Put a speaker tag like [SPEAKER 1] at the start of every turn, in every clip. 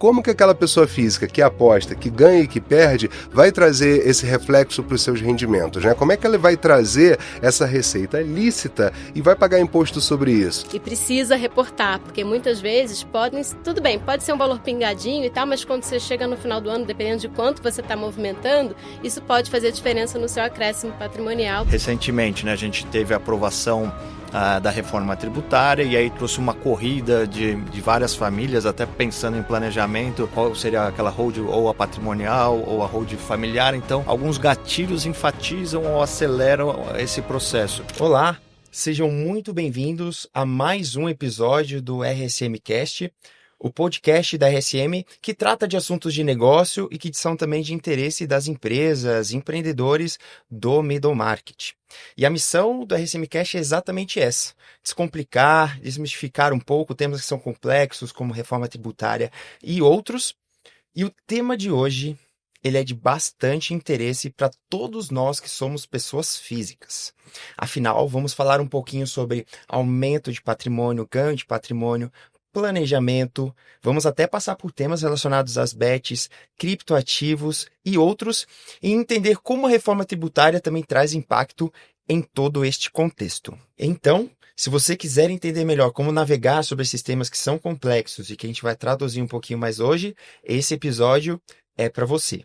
[SPEAKER 1] como que aquela pessoa física que aposta, que ganha e que perde, vai trazer esse reflexo para os seus rendimentos, né? Como é que ela vai trazer essa receita lícita e vai pagar imposto sobre isso?
[SPEAKER 2] E precisa reportar, porque muitas vezes tudo bem, pode ser um valor pingadinho e tal, mas quando você chega no final do ano, dependendo de quanto você está movimentando, isso pode fazer diferença no seu acréscimo patrimonial.
[SPEAKER 3] Recentemente, né, a gente teve a aprovação da reforma tributária e aí trouxe uma corrida de várias famílias, até pensando em planejamento, qual seria aquela hold ou a patrimonial ou a hold familiar. Então, alguns gatilhos enfatizam ou aceleram esse processo.
[SPEAKER 4] Olá, sejam muito bem-vindos a mais um episódio do RSM Cast, o podcast da RSM que trata de assuntos de negócio e que são também de interesse das empresas, empreendedores do middle market. E a missão do RSM Cast é exatamente essa: descomplicar, desmistificar um pouco temas que são complexos, como reforma tributária e outros. E o tema de hoje, ele é de bastante interesse para todos nós que somos pessoas físicas. Afinal, vamos falar um pouquinho sobre aumento de patrimônio, ganho de patrimônio, planejamento, vamos até passar por temas relacionados às bets, criptoativos e outros, e entender como a reforma tributária também traz impacto em todo este contexto. Então, se você quiser entender melhor como navegar sobre esses temas que são complexos e que a gente vai traduzir um pouquinho mais hoje, esse episódio é para você.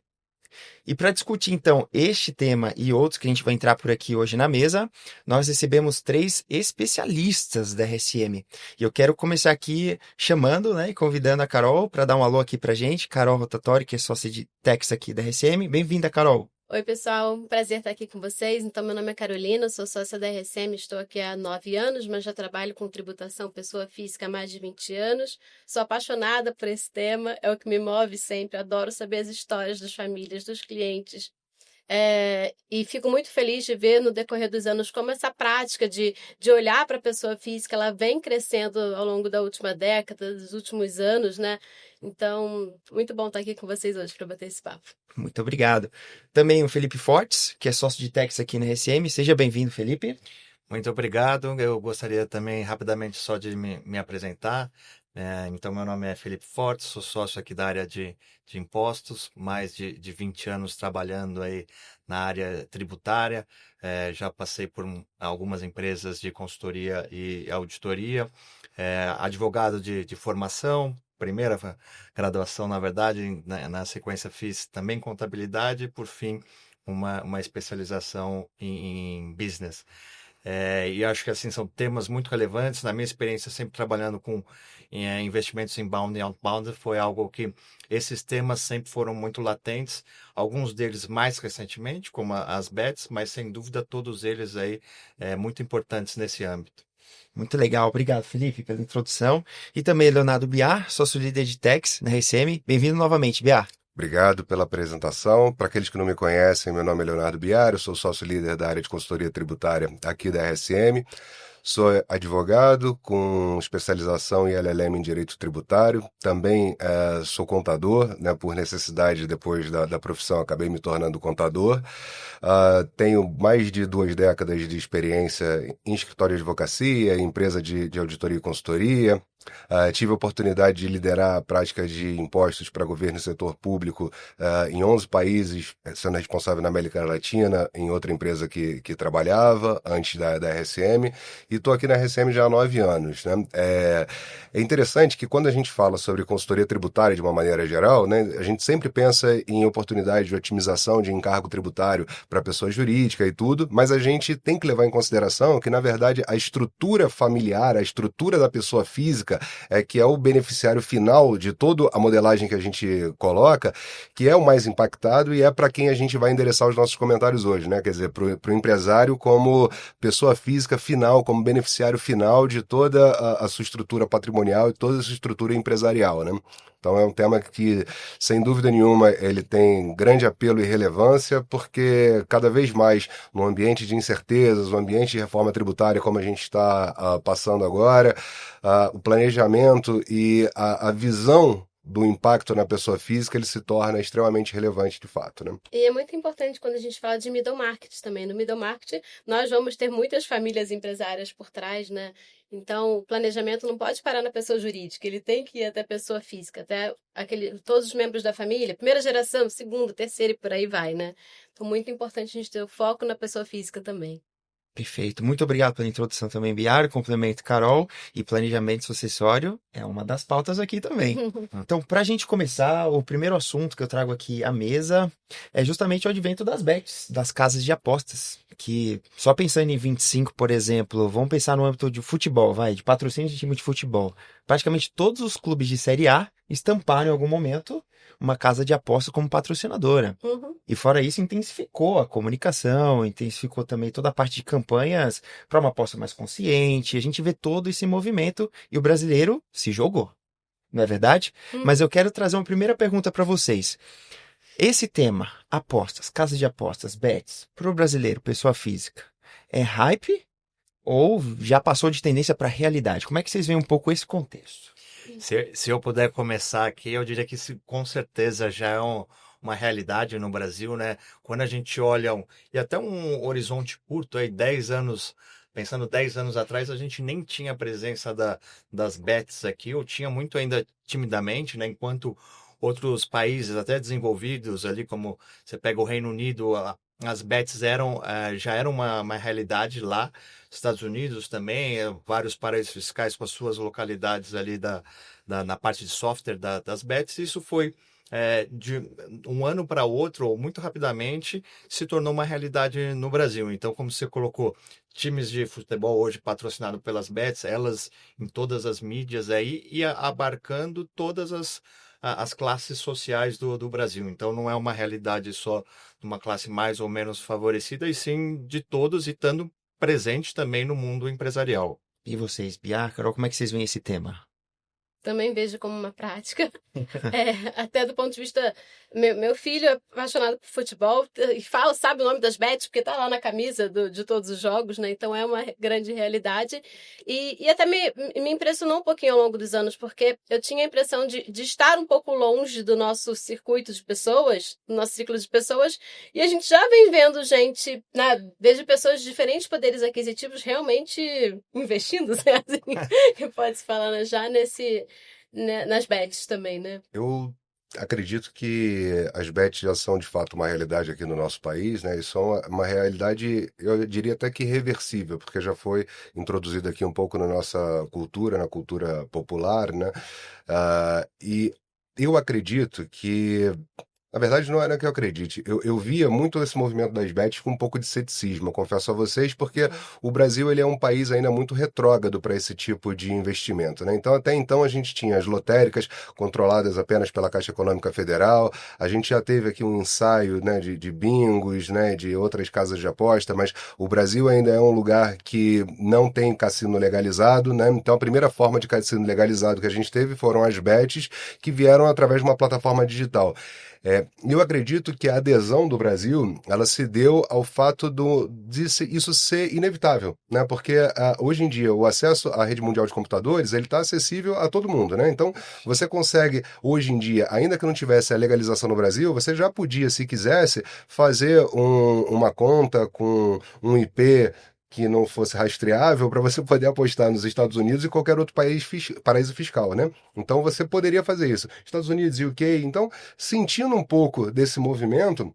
[SPEAKER 4] E para discutir, então, este tema e outros que a gente vai entrar por aqui hoje na mesa, nós recebemos 3 especialistas da RSM. E eu quero começar aqui chamando, né, e convidando a Carol para dar um alô aqui para a gente. Carol Rotatori, que é sócia de Tax aqui da RSM. Bem-vinda, Carol.
[SPEAKER 2] Oi, pessoal. Prazer estar aqui com vocês. Então, meu nome é Carolina, sou sócia da RSM, estou aqui há 9 anos, mas já trabalho com tributação pessoa física há mais de 20 anos. Sou apaixonada por esse tema, é o que me move sempre. Adoro saber as histórias das famílias, dos clientes. E fico muito feliz de ver no decorrer dos anos como essa prática de olhar para a pessoa física, ela vem crescendo ao longo da última década, dos últimos anos, né? Então, muito bom estar aqui com vocês hoje para bater esse papo.
[SPEAKER 4] Muito obrigado. Também o Felipe Fortes, que é sócio de Tax aqui na RSM. Seja bem-vindo, Felipe.
[SPEAKER 3] Muito obrigado. Eu gostaria também rapidamente só de me apresentar. Então, meu nome é Felipe Fortes, sou sócio aqui da área de impostos, mais de 20 anos trabalhando aí na área tributária. Já passei por algumas empresas de consultoria e auditoria, advogado de formação. Primeira graduação, na verdade, na sequência fiz também contabilidade e, por fim, uma especialização em business. E acho que assim são temas muito relevantes. Na minha experiência, sempre trabalhando com investimentos inbound e outbound, foi algo que esses temas sempre foram muito latentes. Alguns deles mais recentemente, como as bets, mas sem dúvida todos eles aí muito importantes nesse âmbito.
[SPEAKER 4] Muito legal, obrigado, Felipe, pela introdução. E também Leonardo Biar, sócio-líder de Tax na RSM. Bem-vindo novamente, Biar.
[SPEAKER 1] Obrigado pela apresentação. Para aqueles que não me conhecem, meu nome é Leonardo Biar, eu sou sócio-líder da área de consultoria tributária aqui da RSM. Sou advogado com especialização em LLM em Direito Tributário. Também sou contador, né, por necessidade depois da profissão, acabei me tornando contador. Tenho mais de 2 décadas de experiência em escritório de advocacia, empresa de auditoria e consultoria. Tive a oportunidade de liderar a prática de impostos para governo e setor público em 11 países, sendo responsável na América Latina, em outra empresa que trabalhava antes da RSM, e estou aqui na RSM já há 9 anos. Né? É interessante que quando a gente fala sobre consultoria tributária de uma maneira geral, né, a gente sempre pensa em oportunidade de otimização de encargo tributário para pessoa jurídica e tudo, mas a gente tem que levar em consideração que, na verdade, a estrutura familiar, a estrutura da pessoa física, que é o beneficiário final de toda a modelagem que a gente coloca, que é o mais impactado e é para quem a gente vai endereçar os nossos comentários hoje, né? Quer dizer, para o empresário como pessoa física final, como beneficiário final de toda a sua estrutura patrimonial e toda a sua estrutura empresarial, né? Então é um tema que, sem dúvida nenhuma, ele tem grande apelo e relevância, porque cada vez mais no ambiente de incertezas, no ambiente de reforma tributária como a gente está passando agora, o planejamento e a visão do impacto na pessoa física, ele se torna extremamente relevante de fato, né?
[SPEAKER 2] E é muito importante quando a gente fala de middle market também. No middle market, nós vamos ter muitas famílias empresárias por trás, né? Então, o planejamento não pode parar na pessoa jurídica, ele tem que ir até a pessoa física, até todos os membros da família, primeira geração, segunda, terceira e por aí vai, né? Então, muito importante a gente ter o foco na pessoa física também.
[SPEAKER 4] Perfeito. Muito obrigado pela introdução também, Biar. Complemento, Carol. E planejamento sucessório é uma das pautas aqui também. Então, para a gente começar, o primeiro assunto que eu trago aqui à mesa é justamente o advento das bets, das casas de apostas. Que, só pensando em 25, por exemplo, vamos pensar no âmbito de futebol, de patrocínio de time de futebol. Praticamente todos os clubes de Série A estamparam em algum momento uma casa de aposta como patrocinadora. E fora isso, intensificou a comunicação, intensificou também toda a parte de campanhas para uma aposta mais consciente. A gente vê todo esse movimento e o brasileiro se jogou. Não é verdade? Mas eu quero trazer uma primeira pergunta para vocês. Esse tema, apostas, casas de apostas, bets, para o brasileiro, pessoa física, é hype ou já passou de tendência para realidade? Como é que vocês veem um pouco esse contexto?
[SPEAKER 3] Se eu puder começar aqui, eu diria que isso com certeza já é uma realidade no Brasil, né? Quando a gente olha, e até um horizonte curto, aí 10 anos, pensando 10 anos atrás, a gente nem tinha a presença das bets aqui, ou tinha muito ainda timidamente, né? Enquanto outros países, até desenvolvidos ali, como você pega o Reino Unido, as bets já eram uma realidade lá. Estados Unidos também, vários paraísos fiscais com as suas localidades ali na parte de software das bets. Isso foi de um ano para outro, ou muito rapidamente, se tornou uma realidade no Brasil. Então, como você colocou, times de futebol hoje patrocinados pelas bets, elas em todas as mídias aí, e abarcando todas as classes sociais do Brasil. Então, não é uma realidade só de uma classe mais ou menos favorecida, e sim de todos, e estando presente também no mundo empresarial.
[SPEAKER 4] E vocês, Bia, Carol, como é que vocês veem esse tema?
[SPEAKER 2] Também vejo como uma prática. Até do ponto de vista... Meu filho é apaixonado por futebol e sabe o nome das bets, porque tá lá na camisa de todos os jogos, né? Então é uma grande realidade. E até me impressionou um pouquinho ao longo dos anos, porque eu tinha a impressão de estar um pouco longe do nosso circuito de pessoas, do nosso ciclo de pessoas, e a gente já vem vendo gente, né? Vejo pessoas de diferentes poderes aquisitivos realmente investindo, né? Assim, que pode-se falar, né? Já nas bets também, né?
[SPEAKER 1] Eu acredito que as bets já são de fato uma realidade aqui no nosso país, né? E são uma realidade, eu diria até que irreversível, porque já foi introduzida aqui um pouco na nossa cultura, na cultura popular, né? E eu acredito que na verdade, não era que eu acredite. Eu via muito esse movimento das bets com um pouco de ceticismo, eu confesso a vocês, porque o Brasil ele é um país ainda muito retrógrado para esse tipo de investimento, né? Então, até então, a gente tinha as lotéricas controladas apenas pela Caixa Econômica Federal, a gente já teve aqui um ensaio, né, de bingos, né, de outras casas de aposta, mas o Brasil ainda é um lugar que não tem cassino legalizado, né? Então, a primeira forma de cassino legalizado que a gente teve foram as bets, que vieram através de uma plataforma digital. Eu acredito que a adesão do Brasil, ela se deu ao fato de isso ser inevitável, né? Porque hoje em dia o acesso à rede mundial de computadores, ele está acessível a todo mundo, né? Então, você consegue, hoje em dia, ainda que não tivesse a legalização no Brasil, você já podia, se quisesse, fazer uma conta com um IP que não fosse rastreável para você poder apostar nos Estados Unidos e qualquer outro paraíso fiscal, né? Então você poderia fazer isso. Estados Unidos e UK. Então, sentindo um pouco desse movimento,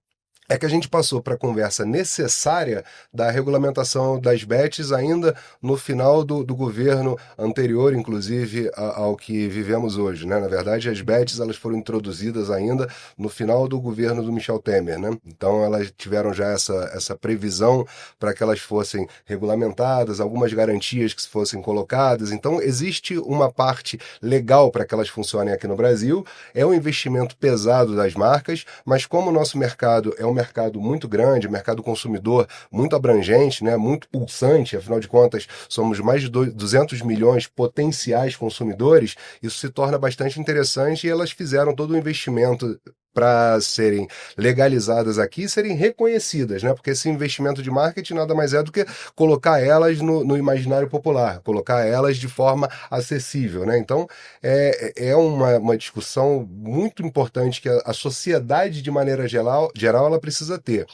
[SPEAKER 1] é que a gente passou para a conversa necessária da regulamentação das bets ainda no final do governo anterior, inclusive ao que vivemos hoje, né? Na verdade, as bets elas foram introduzidas ainda no final do governo do Michel Temer, né? Então, elas tiveram já essa previsão para que elas fossem regulamentadas, algumas garantias que fossem colocadas. Então, existe uma parte legal para que elas funcionem aqui no Brasil. É um investimento pesado das marcas, mas como o nosso mercado é um mercado muito grande, mercado consumidor muito abrangente, né, muito pulsante, afinal de contas somos mais de 200 milhões potenciais consumidores, isso se torna bastante interessante e elas fizeram todo o investimento para serem legalizadas aqui e serem reconhecidas, né? Porque esse investimento de marketing nada mais é do que colocar elas no imaginário popular, colocar elas de forma acessível, né? Então, é uma discussão muito importante que a sociedade, de maneira geral, ela precisa ter.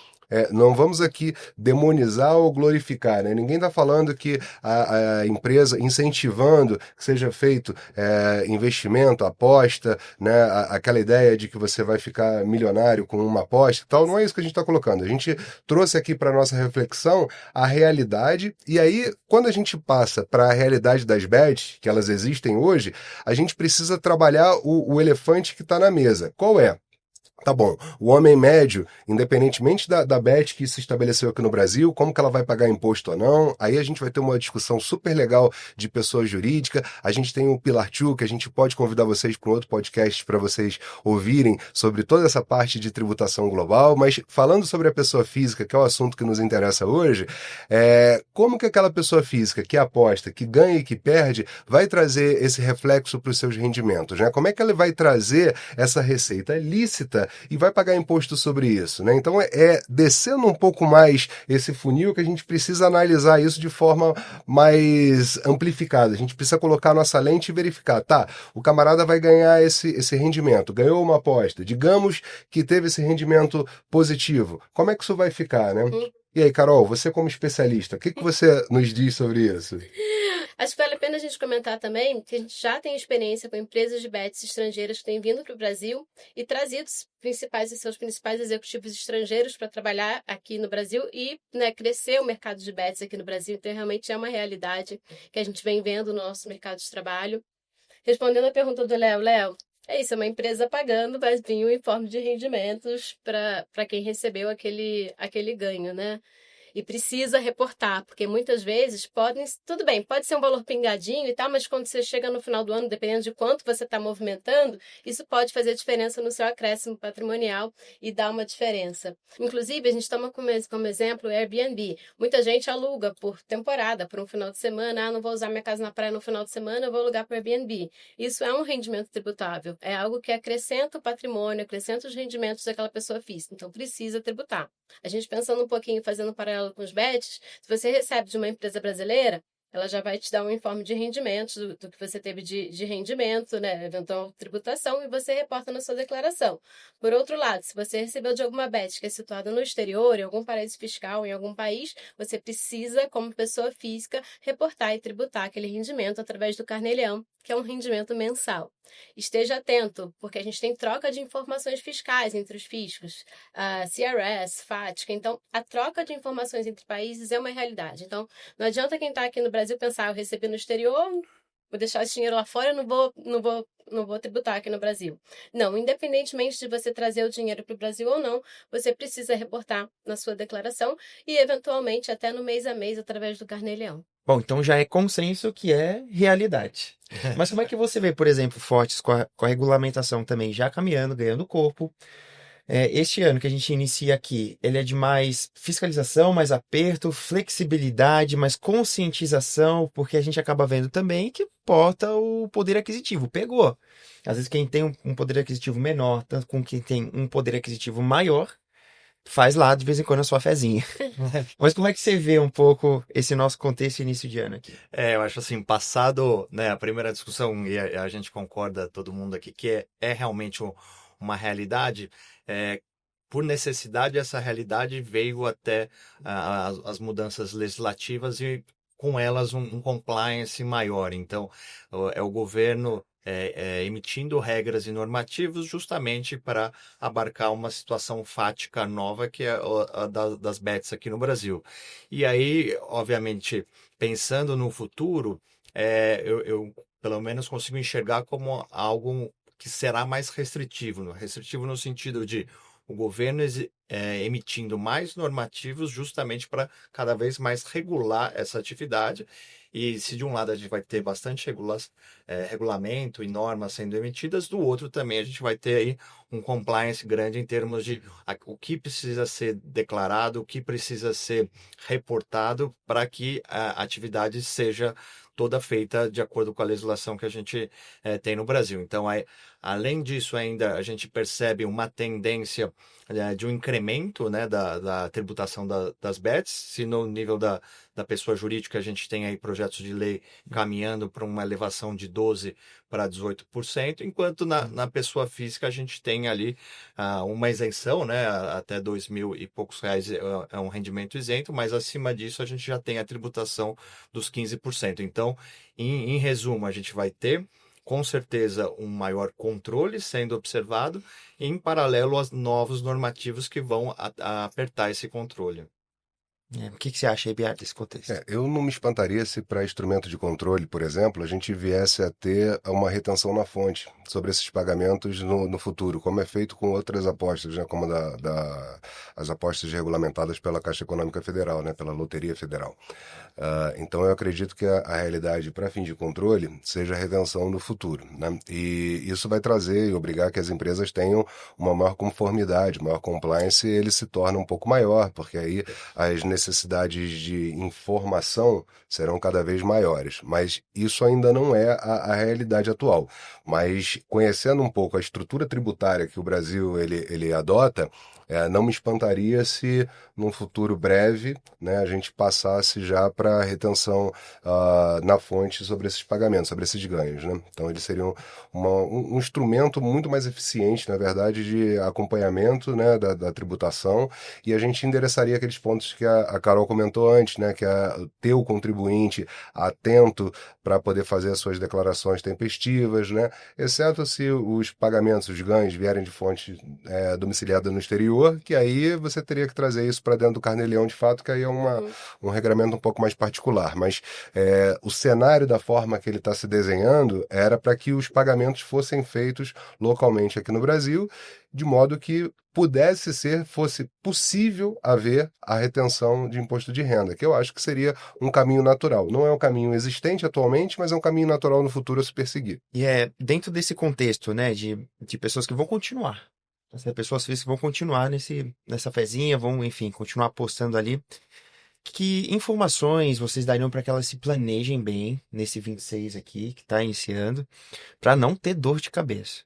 [SPEAKER 1] Não vamos aqui demonizar ou glorificar, né? Ninguém está falando que a empresa incentivando que seja feito investimento, aposta, né? Aquela ideia de que você vai ficar milionário com uma aposta e tal, não é isso que a gente está colocando. A gente trouxe aqui para nossa reflexão a realidade, e aí, quando a gente passa para a realidade das bets, que elas existem hoje, a gente precisa trabalhar o elefante que está na mesa. Qual é? Tá bom, o homem médio, independentemente da bet que se estabeleceu aqui no Brasil, como que ela vai pagar imposto ou não, aí a gente vai ter uma discussão super legal de pessoa jurídica, a gente tem o Pilar 2, que a gente pode convidar vocês para um outro podcast para vocês ouvirem sobre toda essa parte de tributação global, mas falando sobre a pessoa física, que é o assunto que nos interessa hoje, como que aquela pessoa física que aposta, que ganha e que perde, vai trazer esse reflexo para os seus rendimentos, né? Como é que ela vai trazer essa receita lícita e vai pagar imposto sobre isso, né? Então descendo um pouco mais esse funil que a gente precisa analisar isso de forma mais amplificada. A gente precisa colocar a nossa lente e verificar, tá, o camarada vai ganhar esse rendimento, ganhou uma aposta, digamos que teve esse rendimento positivo. Como é que isso vai ficar, né? E aí, Carol, você como especialista, o que você nos diz sobre isso?
[SPEAKER 2] Acho que vale a pena a gente comentar também que a gente já tem experiência com empresas de bets estrangeiras que têm vindo para o Brasil e trazido seus principais executivos estrangeiros para trabalhar aqui no Brasil e, né, crescer o mercado de bets aqui no Brasil. Então, realmente é uma realidade que a gente vem vendo no nosso mercado de trabalho. Respondendo a pergunta do Léo, é isso, é uma empresa pagando, vai vir um informe de rendimentos para quem recebeu aquele ganho, né? E precisa reportar, porque muitas vezes tudo bem, pode ser um valor pingadinho e tal, mas quando você chega no final do ano, dependendo de quanto você está movimentando, isso pode fazer diferença no seu acréscimo patrimonial e dar uma diferença. Inclusive, a gente toma como exemplo o Airbnb. Muita gente aluga por temporada, por um final de semana. Não vou usar minha casa na praia no final de semana, eu vou alugar para o Airbnb. Isso é um rendimento tributável, é algo que acrescenta o patrimônio, acrescenta os rendimentos daquela pessoa física, então precisa tributar. A gente pensando um pouquinho, fazendo um paralelo com os bets, se você recebe de uma empresa brasileira, ela já vai te dar um informe de rendimentos do que você teve de rendimento, né? Eventual tributação, e você reporta na sua declaração. Por outro lado, se você recebeu de alguma bet que é situada no exterior, em algum paraíso fiscal, em algum país, você precisa, como pessoa física, reportar e tributar aquele rendimento através do Carnê-Leão, que é um rendimento mensal. Esteja atento, porque a gente tem troca de informações fiscais entre os fiscos, CRS, FATCA. Então, a troca de informações entre países é uma realidade. Então, não adianta quem está aqui no Brasil pensar, eu recebi no exterior, vou deixar esse dinheiro lá fora, eu não vou tributar aqui no Brasil. Não, independentemente de você trazer o dinheiro para o Brasil ou não, você precisa reportar na sua declaração e, eventualmente, até no mês a mês, através do Carnê-Leão.
[SPEAKER 4] Bom, então já é consenso que é realidade. Mas como é que você vê, por exemplo, Fortes com a regulamentação também já caminhando, ganhando corpo? Este ano que a gente inicia aqui, ele é de mais fiscalização, mais aperto, flexibilidade, mais conscientização, porque a gente acaba vendo também que importa o poder aquisitivo. Pegou. Às vezes quem tem um poder aquisitivo menor, tanto com quem tem um poder aquisitivo maior, faz lá de vez em quando a sua fezinha. Mas como é que você vê um pouco esse nosso contexto início de ano aqui?
[SPEAKER 3] Eu acho assim, passado, né, a primeira discussão, e a gente concorda, todo mundo aqui, que é realmente uma realidade, por necessidade, essa realidade veio até as mudanças legislativas e com elas um compliance maior. Então, é o governo emitindo regras e normativos justamente para abarcar uma situação fática nova que é a das bets aqui no Brasil. E aí, obviamente, pensando no futuro, eu pelo menos consigo enxergar como algo que será mais restritivo no sentido de o governo emitindo mais normativos justamente para cada vez mais regular essa atividade. E se de um lado a gente vai ter bastante regulamento e normas sendo emitidas, do outro também a gente vai ter aí um compliance grande em termos de o que precisa ser declarado, o que precisa ser reportado para que a atividade seja toda feita de acordo com a legislação que a gente tem no Brasil. Então, Além disso, ainda a gente percebe uma tendência de um incremento, né, da tributação das bets. Se no nível da pessoa jurídica a gente tem aí projetos de lei caminhando para uma elevação de 12% para 18%, enquanto na pessoa física a gente tem ali uma isenção, né, até 2.000 e poucos reais é um rendimento isento, mas acima disso a gente já tem a tributação dos 15%. Então, em resumo, a gente vai ter com certeza um maior controle sendo observado, em paralelo aos novos normativos que vão apertar esse controle.
[SPEAKER 4] O que você acha aí, Biar, desse contexto?
[SPEAKER 1] Eu não me espantaria se para instrumento de controle, por exemplo, a gente viesse a ter uma retenção na fonte sobre esses pagamentos no futuro, como é feito com outras apostas, né, como as apostas regulamentadas pela Caixa Econômica Federal, né, pela Loteria Federal. Então eu acredito que a realidade para fins de controle seja a retenção no futuro, né? E isso vai trazer e obrigar que as empresas tenham uma maior conformidade, maior compliance, e ele se torna um pouco maior, porque aí as necessidades de informação serão cada vez maiores. Mas isso ainda não é a realidade atual. Mas conhecendo um pouco a estrutura tributária que o Brasil ele adota, não me espantaria se num futuro breve, né, a gente passasse já para retenção na fonte sobre esses pagamentos, sobre esses ganhos, né? Então eles seriam um instrumento muito mais eficiente, na verdade, de acompanhamento, né, da tributação, e a gente endereçaria aqueles pontos que a Carol comentou antes, né, que é ter o contribuinte atento para poder fazer as suas declarações tempestivas, né, exceto se os pagamentos, os ganhos vierem de fonte domiciliada no exterior, que aí você teria que trazer isso para dentro do carnê-leão de fato, que aí é um regramento um pouco mais particular. Mas o cenário da forma que ele está se desenhando era para que os pagamentos fossem feitos localmente aqui no Brasil, de modo que fosse possível haver a retenção de imposto de renda, que eu acho que seria um caminho natural. Não é um caminho existente atualmente, mas é um caminho natural no futuro a se perseguir.
[SPEAKER 4] E dentro desse contexto, né, de pessoas que vão continuar. As pessoas físicas vão continuar nessa fezinha, vão, enfim, continuar apostando ali. Que informações vocês dariam para que elas se planejem bem nesse 26 aqui, que está iniciando, para não ter dor de cabeça?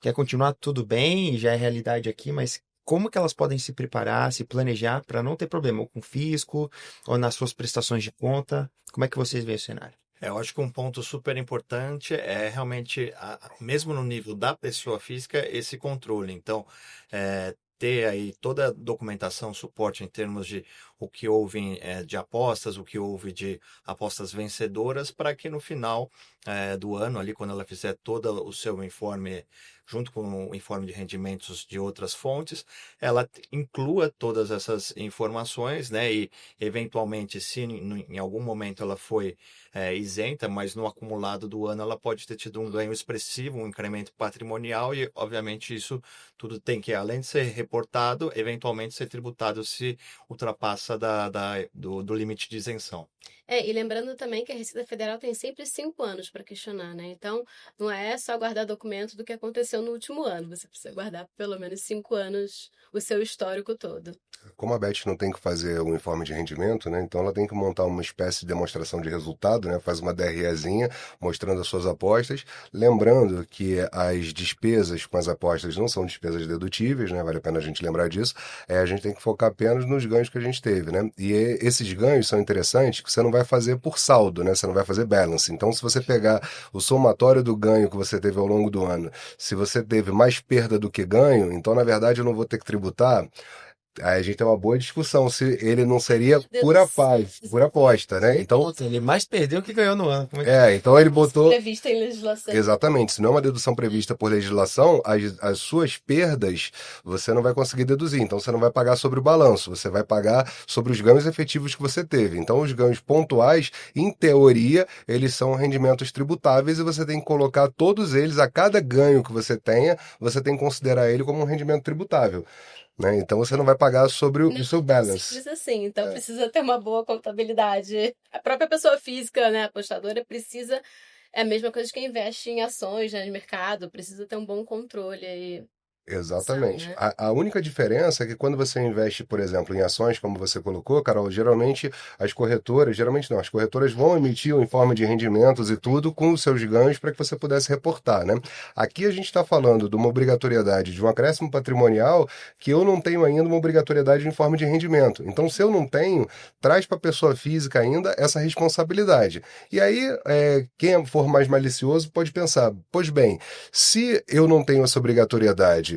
[SPEAKER 4] Quer continuar tudo bem, já é realidade aqui, mas como que elas podem se preparar, se planejar para não ter problema ou com o fisco ou nas suas prestações de conta? Como é que vocês veem o cenário?
[SPEAKER 3] Eu acho que um ponto super importante é realmente, mesmo no nível da pessoa física, esse controle. Então, ter aí toda a documentação, suporte em termos de o que houve de apostas, o que houve de apostas vencedoras, para que no final do ano, ali quando ela fizer todo o seu informe, junto com o informe de rendimentos de outras fontes, ela inclua todas essas informações, né? E eventualmente, se em algum momento ela foi isenta, mas no acumulado do ano ela pode ter tido um ganho expressivo, um incremento patrimonial, e obviamente isso tudo tem que, além de ser reportado, eventualmente ser tributado se ultrapassa do limite de isenção.
[SPEAKER 2] E lembrando também que a Receita Federal tem sempre 5 anos para questionar, né? Então, não é só guardar documento do que aconteceu no último ano. Você precisa guardar pelo menos 5 anos o seu histórico todo.
[SPEAKER 1] Como a Beth não tem que fazer um informe de rendimento, né? Então ela tem que montar uma espécie de demonstração de resultado, né? Faz uma DREzinha mostrando as suas apostas, lembrando que as despesas com as apostas não são despesas dedutíveis, né? Vale a pena a gente lembrar disso. A gente tem que focar apenas nos ganhos que a gente teve, né? E esses ganhos são interessantes, que você não vai fazer por saldo, né? Você não vai fazer balance. Então, se você pegar o somatório do ganho que você teve ao longo do ano, se você teve mais perda do que ganho, então, na verdade, eu não vou ter que tributar. Aí a gente tem uma boa discussão se ele não seria por aposta, né? Então,
[SPEAKER 4] ele mais perdeu que ganhou no ano.
[SPEAKER 1] Então ele botou.
[SPEAKER 2] Prevista em legislação.
[SPEAKER 1] Exatamente. Se não é uma dedução prevista por legislação, as suas perdas você não vai conseguir deduzir. Então você não vai pagar sobre o balanço, você vai pagar sobre os ganhos efetivos que você teve. Então os ganhos pontuais, em teoria, eles são rendimentos tributáveis e você tem que colocar todos eles, a cada ganho que você tenha, você tem que considerar ele como um rendimento tributável. Né? Então você não vai pagar sobre o seu balance.
[SPEAKER 2] Simples assim, então precisa ter uma boa contabilidade. A própria pessoa física, né, apostadora, precisa, é a mesma coisa que quem investe em ações, né, de mercado, precisa ter um bom controle aí
[SPEAKER 1] Exatamente.
[SPEAKER 2] né?
[SPEAKER 1] A única diferença é que quando você investe, por exemplo, em ações, como você colocou, Carol, geralmente as corretoras vão emitir um informe de rendimentos e tudo com os seus ganhos para que você pudesse reportar, né? Aqui a gente está falando de uma obrigatoriedade de um acréscimo patrimonial que eu não tenho ainda uma obrigatoriedade de informe de rendimento. Então, se eu não tenho, traz para a pessoa física ainda essa responsabilidade. E aí, quem for mais malicioso pode pensar, pois bem, se eu não tenho essa obrigatoriedade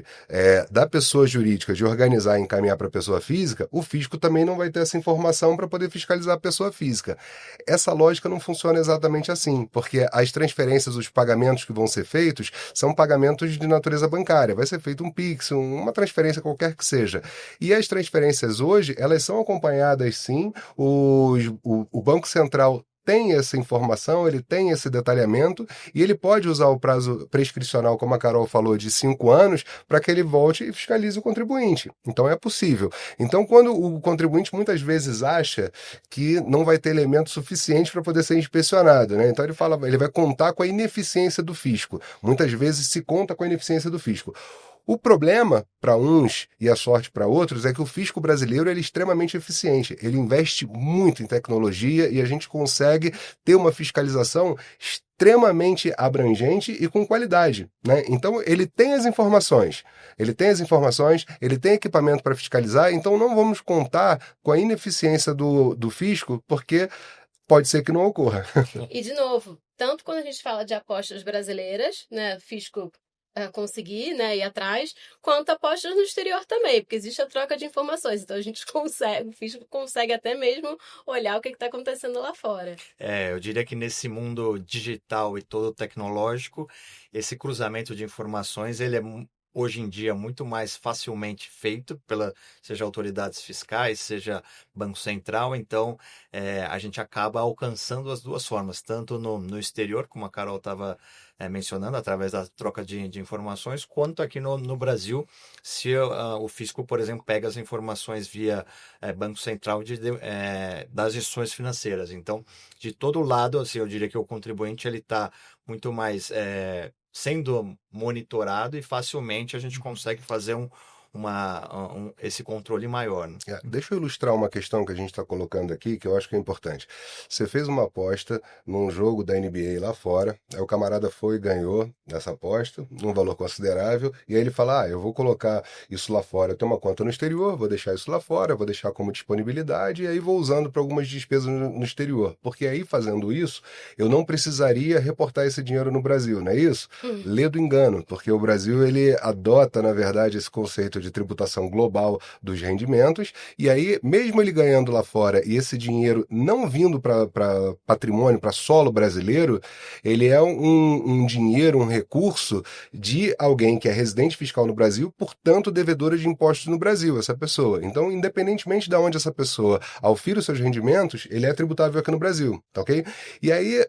[SPEAKER 1] da pessoa jurídica de organizar e encaminhar para a pessoa física, o fisco também não vai ter essa informação para poder fiscalizar a pessoa física. Essa lógica não funciona exatamente assim, porque as transferências, os pagamentos que vão ser feitos, são pagamentos de natureza bancária. Vai ser feito um Pix, uma transferência qualquer que seja. E as transferências hoje, elas são acompanhadas sim, o Banco Central tem essa informação, ele tem esse detalhamento e ele pode usar o prazo prescricional, como a Carol falou, de 5 anos, para que ele volte e fiscalize o contribuinte. Então é possível. Então, quando o contribuinte muitas vezes acha que não vai ter elemento suficiente para poder ser inspecionado, né? Então ele vai contar com a ineficiência do fisco. Muitas vezes se conta com a ineficiência do fisco. O problema para uns e a sorte para outros é que o fisco brasileiro ele é extremamente eficiente. Ele investe muito em tecnologia e a gente consegue ter uma fiscalização extremamente abrangente e com qualidade, né? Então ele tem as informações, ele tem equipamento para fiscalizar, então não vamos contar com a ineficiência do fisco, porque pode ser que não ocorra.
[SPEAKER 2] E, de novo, tanto quando a gente fala de apostas brasileiras, né, fisco conseguir, né, ir atrás, quanto apostas no exterior também, porque existe a troca de informações, então a gente consegue, o fisco consegue até mesmo olhar o que está acontecendo lá fora.
[SPEAKER 3] Eu diria que nesse mundo digital e todo tecnológico, esse cruzamento de informações, ele é hoje em dia muito mais facilmente feito seja autoridades fiscais, seja Banco Central, então a gente acaba alcançando as duas formas, tanto no exterior, como a Carol estava mencionando, através da troca de informações, quanto aqui no Brasil, se o fisco, por exemplo, pega as informações via Banco Central das instituições financeiras. Então, de todo lado, assim, eu diria que o contribuinte ele está muito mais sendo monitorado e facilmente a gente consegue fazer esse controle maior, né?
[SPEAKER 1] Deixa eu ilustrar uma questão que a gente está colocando aqui, que eu acho que é importante. Você fez uma aposta num jogo da NBA lá fora, aí o camarada foi e ganhou essa aposta, num valor considerável, e aí ele fala, eu vou colocar isso lá fora, eu tenho uma conta no exterior, vou deixar isso lá fora, vou deixar como disponibilidade, e aí vou usando para algumas despesas no exterior. Porque aí, fazendo isso, eu não precisaria reportar esse dinheiro no Brasil, não é isso? Lê do engano, porque o Brasil, ele adota, na verdade, esse conceito de tributação global dos rendimentos, e aí, mesmo ele ganhando lá fora e esse dinheiro não vindo para patrimônio, para solo brasileiro, ele é um dinheiro, um recurso de alguém que é residente fiscal no Brasil, portanto, devedora de impostos no Brasil, essa pessoa. Então, independentemente de onde essa pessoa aufira os seus rendimentos, ele é tributável aqui no Brasil, tá ok? E aí,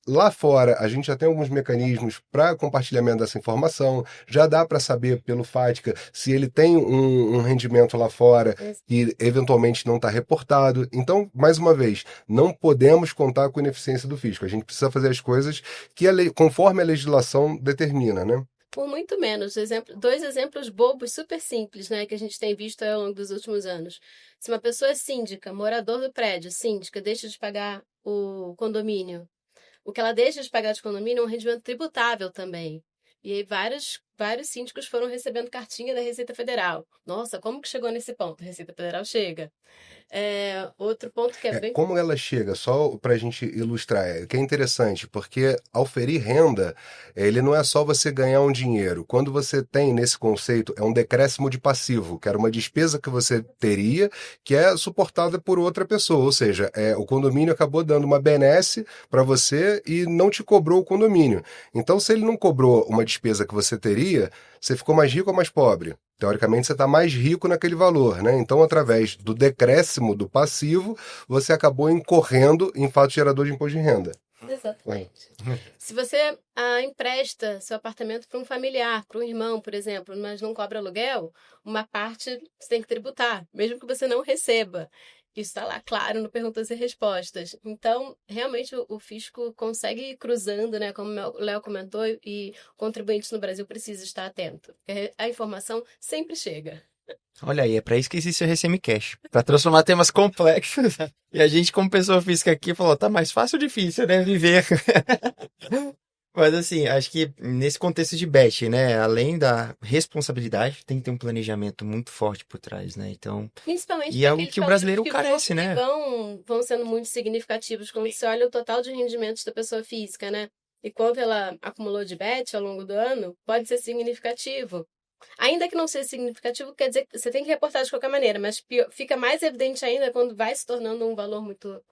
[SPEAKER 1] lá fora, a gente já tem alguns mecanismos para compartilhamento dessa informação, já dá para saber pelo FATCA se ele tem um rendimento lá fora que eventualmente não está reportado. Então, mais uma vez, não podemos contar com a ineficiência do fisco. A gente precisa fazer as coisas que conforme a legislação determina, né?
[SPEAKER 2] Por muito menos. Dois exemplos bobos, super simples, né, que a gente tem visto ao longo dos últimos anos. Se uma pessoa é síndica, morador do prédio, síndica, deixa de pagar o condomínio, o que ela deixa de pagar de condomínio é um rendimento tributável também. E aí vários síndicos foram recebendo cartinha da Receita Federal. Nossa, como que chegou nesse ponto? A Receita Federal chega. Outro ponto que é bem...
[SPEAKER 1] Como ela chega, só para a gente ilustrar, que é interessante, porque ao ferir renda, ele não é só você ganhar um dinheiro. Quando você tem nesse conceito, é um decréscimo de passivo, que era uma despesa que você teria, que é suportada por outra pessoa. Ou seja, o condomínio acabou dando uma benesse para você e não te cobrou o condomínio. Então, se ele não cobrou uma despesa que você teria, você ficou mais rico ou mais pobre? Teoricamente, você está mais rico naquele valor, né? Então, através do decréscimo do passivo, você acabou incorrendo em fato gerador de imposto de renda.
[SPEAKER 2] Exatamente. Se você empresta seu apartamento para um familiar, para um irmão, por exemplo, mas não cobra aluguel, uma parte você tem que tributar, mesmo que você não receba. Isso está lá, claro, no Perguntas e Respostas. Então, realmente, o fisco consegue ir cruzando, né? Como o Léo comentou, e o contribuinte no Brasil precisa estar atento, porque a informação sempre chega.
[SPEAKER 4] Olha aí, é para isso que existe o RCM Cash, para transformar temas complexos. E a gente, como pessoa física aqui, falou, tá mais fácil ou difícil, né, viver. Mas assim, acho que nesse contexto de bet, né, além da responsabilidade, tem que ter um planejamento muito forte por trás, né? Então,
[SPEAKER 2] Principalmente
[SPEAKER 4] e é
[SPEAKER 2] para
[SPEAKER 4] algo
[SPEAKER 2] aqueles
[SPEAKER 4] que o
[SPEAKER 2] valores
[SPEAKER 4] brasileiro
[SPEAKER 2] que
[SPEAKER 4] carece, né?
[SPEAKER 2] vão sendo muito significativos quando você olha o total de rendimentos da pessoa física, né? E quanto ela acumulou de bet ao longo do ano, pode ser significativo. Ainda que não seja significativo, quer dizer que você tem que reportar de qualquer maneira, mas fica mais evidente ainda quando vai se tornando um valor muito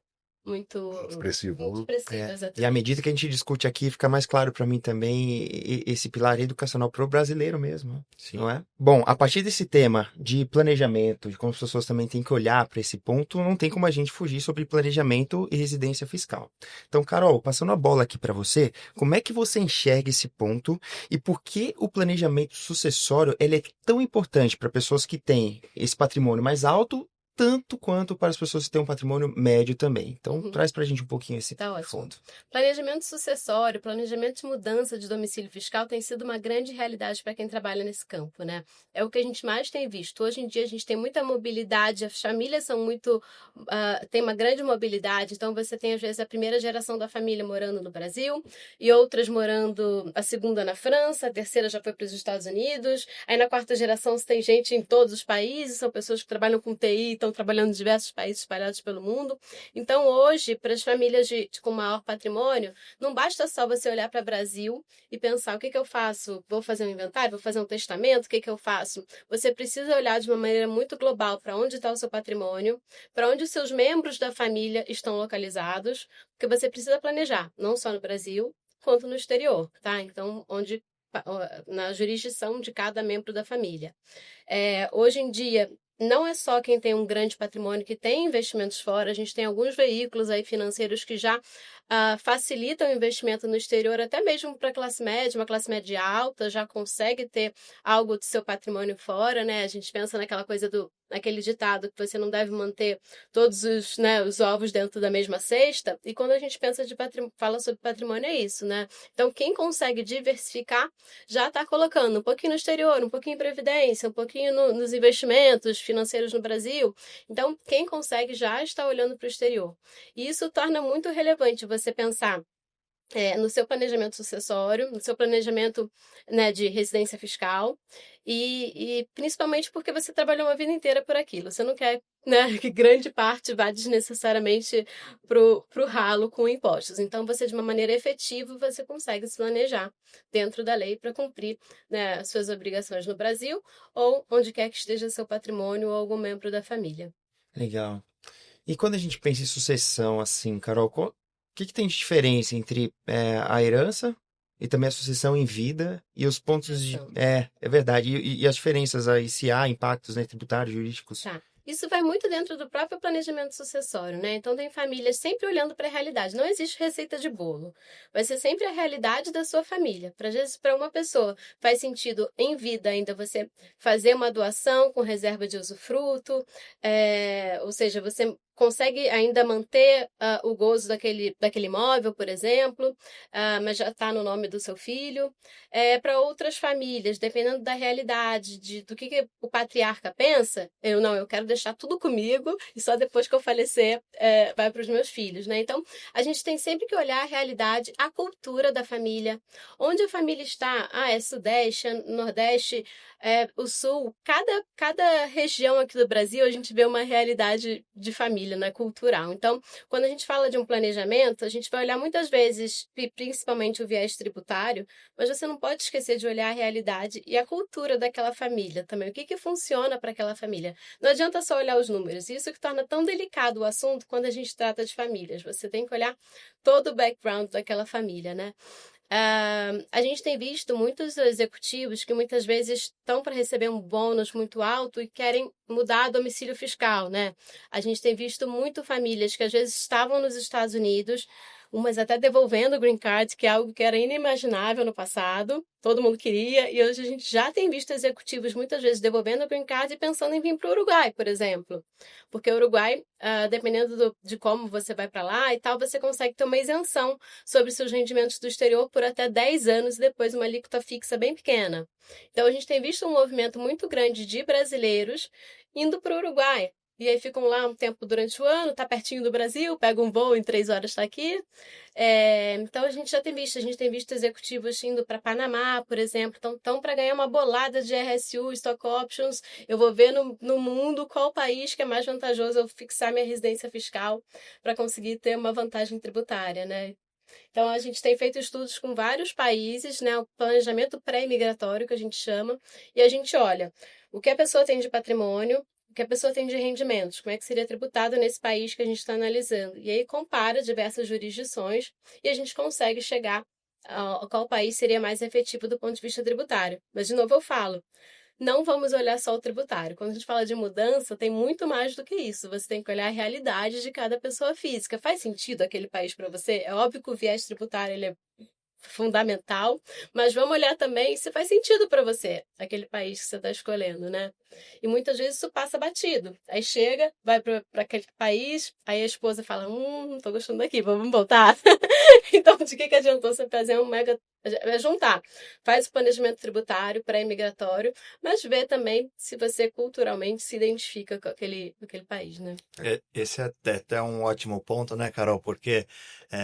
[SPEAKER 1] Expressivo.
[SPEAKER 2] expressivo,
[SPEAKER 4] É, e à
[SPEAKER 2] exatamente.
[SPEAKER 4] medida que a gente discute aqui, fica mais claro para mim também esse pilar educacional para o brasileiro mesmo,
[SPEAKER 3] Sim.
[SPEAKER 4] não é? Bom, a partir desse tema de planejamento, de como as pessoas também têm que olhar para esse ponto, não tem como a gente fugir sobre planejamento e residência fiscal. Então, Carol, passando a bola aqui para você, como é que você enxerga esse ponto e por que o planejamento sucessório ele é tão importante para pessoas que têm esse patrimônio mais alto tanto quanto para as pessoas que têm um patrimônio médio também. Então,
[SPEAKER 2] Uhum.
[SPEAKER 4] traz para a gente um pouquinho esse
[SPEAKER 2] Tá ótimo.
[SPEAKER 4] fundo.
[SPEAKER 2] Planejamento sucessório, planejamento de mudança de domicílio fiscal tem sido uma grande realidade para quem trabalha nesse campo, né? É o que a gente mais tem visto. Hoje em dia a gente tem muita mobilidade, as famílias são muito, tem uma grande mobilidade, então você tem às vezes a primeira geração da família morando no Brasil e outras morando, a segunda na França, a terceira já foi para os Estados Unidos, aí na quarta geração você tem gente em todos os países, são pessoas que trabalham com TI, estão trabalhando em diversos países espalhados pelo mundo. Então, hoje, para as famílias com maior patrimônio, não basta só você olhar para o Brasil e pensar o que eu faço? Vou fazer um inventário? Vou fazer um testamento? O que eu faço? Você precisa olhar de uma maneira muito global para onde está o seu patrimônio, para onde os seus membros da família estão localizados, porque você precisa planejar, não só no Brasil, quanto no exterior, tá? Então, na jurisdição de cada membro da família. Hoje em dia, não é só quem tem um grande patrimônio que tem investimentos fora, a gente tem alguns veículos aí financeiros que já facilitam o investimento no exterior, até mesmo para a classe média, uma classe média alta já consegue ter algo do seu patrimônio fora, né? A gente pensa naquela coisa naquele ditado que você não deve manter todos os ovos dentro da mesma cesta, e quando a gente pensa fala sobre patrimônio é isso, né? Então, quem consegue diversificar já está colocando um pouquinho no exterior, um pouquinho em previdência, um pouquinho nos investimentos financeiros no Brasil. Então, quem consegue já está olhando para o exterior. E isso torna muito relevante você pensar no seu planejamento sucessório, no seu planejamento, né, de residência fiscal e principalmente porque você trabalhou uma vida inteira por aquilo. Você não quer, né, que grande parte vá desnecessariamente pro ralo com impostos. Então, você, de uma maneira efetiva, você consegue se planejar dentro da lei para cumprir, né, as suas obrigações no Brasil ou onde quer que esteja seu patrimônio ou algum membro da família.
[SPEAKER 4] Legal. E quando a gente pensa em sucessão, assim, Carol, o que tem de diferença entre a herança e também a sucessão em vida e os pontos de... É verdade. E as diferenças aí, se há impactos, né, tributários, jurídicos?
[SPEAKER 2] Tá. Isso vai muito dentro do próprio planejamento sucessório, né? Então, tem famílias sempre olhando para a realidade. Não existe receita de bolo. Vai ser sempre a realidade da sua família. Às vezes, para uma pessoa, faz sentido em vida ainda você fazer uma doação com reserva de usufruto, ou seja, você consegue ainda manter o gozo daquele imóvel, por exemplo, mas já está no nome do seu filho. Para outras famílias, dependendo da realidade, do que o patriarca pensa, eu quero deixar tudo comigo e só depois que eu falecer vai para os meus filhos, né? Então, a gente tem sempre que olhar a realidade, a cultura da família, onde a família está. É Sudeste, é Nordeste, o Sul. Cada região aqui do Brasil, a gente vê uma realidade de família, né? Cultural. Então, quando a gente fala de um planejamento, a gente vai olhar muitas vezes, principalmente o viés tributário, mas você não pode esquecer de olhar a realidade e a cultura daquela família também. O que funciona para aquela família? Não adianta só olhar os números. Isso que torna tão delicado o assunto quando a gente trata de famílias. Você tem que olhar todo o background daquela família, né? A gente tem visto muitos executivos que muitas vezes estão para receber um bônus muito alto e querem mudar domicílio fiscal, né? A gente tem visto muito famílias que às vezes estavam nos Estados Unidos, umas até devolvendo o green card, que é algo que era inimaginável no passado, todo mundo queria, e hoje a gente já tem visto executivos muitas vezes devolvendo o green card e pensando em vir para o Uruguai, por exemplo. Porque o Uruguai, dependendo de como você vai para lá e tal, você consegue ter uma isenção sobre seus rendimentos do exterior por até 10 anos e depois uma alíquota fixa bem pequena. Então a gente tem visto um movimento muito grande de brasileiros indo para o Uruguai. E aí ficam lá um tempo durante o ano, tá pertinho do Brasil, pega um voo, em 3 horas está aqui. Então a gente tem visto executivos indo para Panamá, por exemplo. Então para ganhar uma bolada de RSU, Stock Options, eu vou ver no mundo qual país que é mais vantajoso eu fixar minha residência fiscal para conseguir ter uma vantagem tributária, né? Então, a gente tem feito estudos com vários países, né? O planejamento pré-imigratório, que a gente chama, e a gente olha o que a pessoa tem de patrimônio, o que a pessoa tem de rendimentos, como é que seria tributado nesse país que a gente está analisando. E aí compara diversas jurisdições e a gente consegue chegar a qual país seria mais efetivo do ponto de vista tributário. Mas, de novo, eu falo, não vamos olhar só o tributário. Quando a gente fala de mudança, tem muito mais do que isso. Você tem que olhar a realidade de cada pessoa física. Faz sentido aquele país para você? É óbvio que o viés tributário ele é fundamental, mas vamos olhar também se faz sentido para você, aquele país que você está escolhendo, né? E muitas vezes isso passa batido. Aí chega, vai para aquele país, aí a esposa fala, não tô gostando daqui, vamos voltar. Então, de que adiantou você fazer um mega... juntar. Faz o planejamento tributário, pré-imigratório, mas vê também se você culturalmente se identifica com aquele país, né?
[SPEAKER 3] Esse é até um ótimo ponto, né, Carol? Porque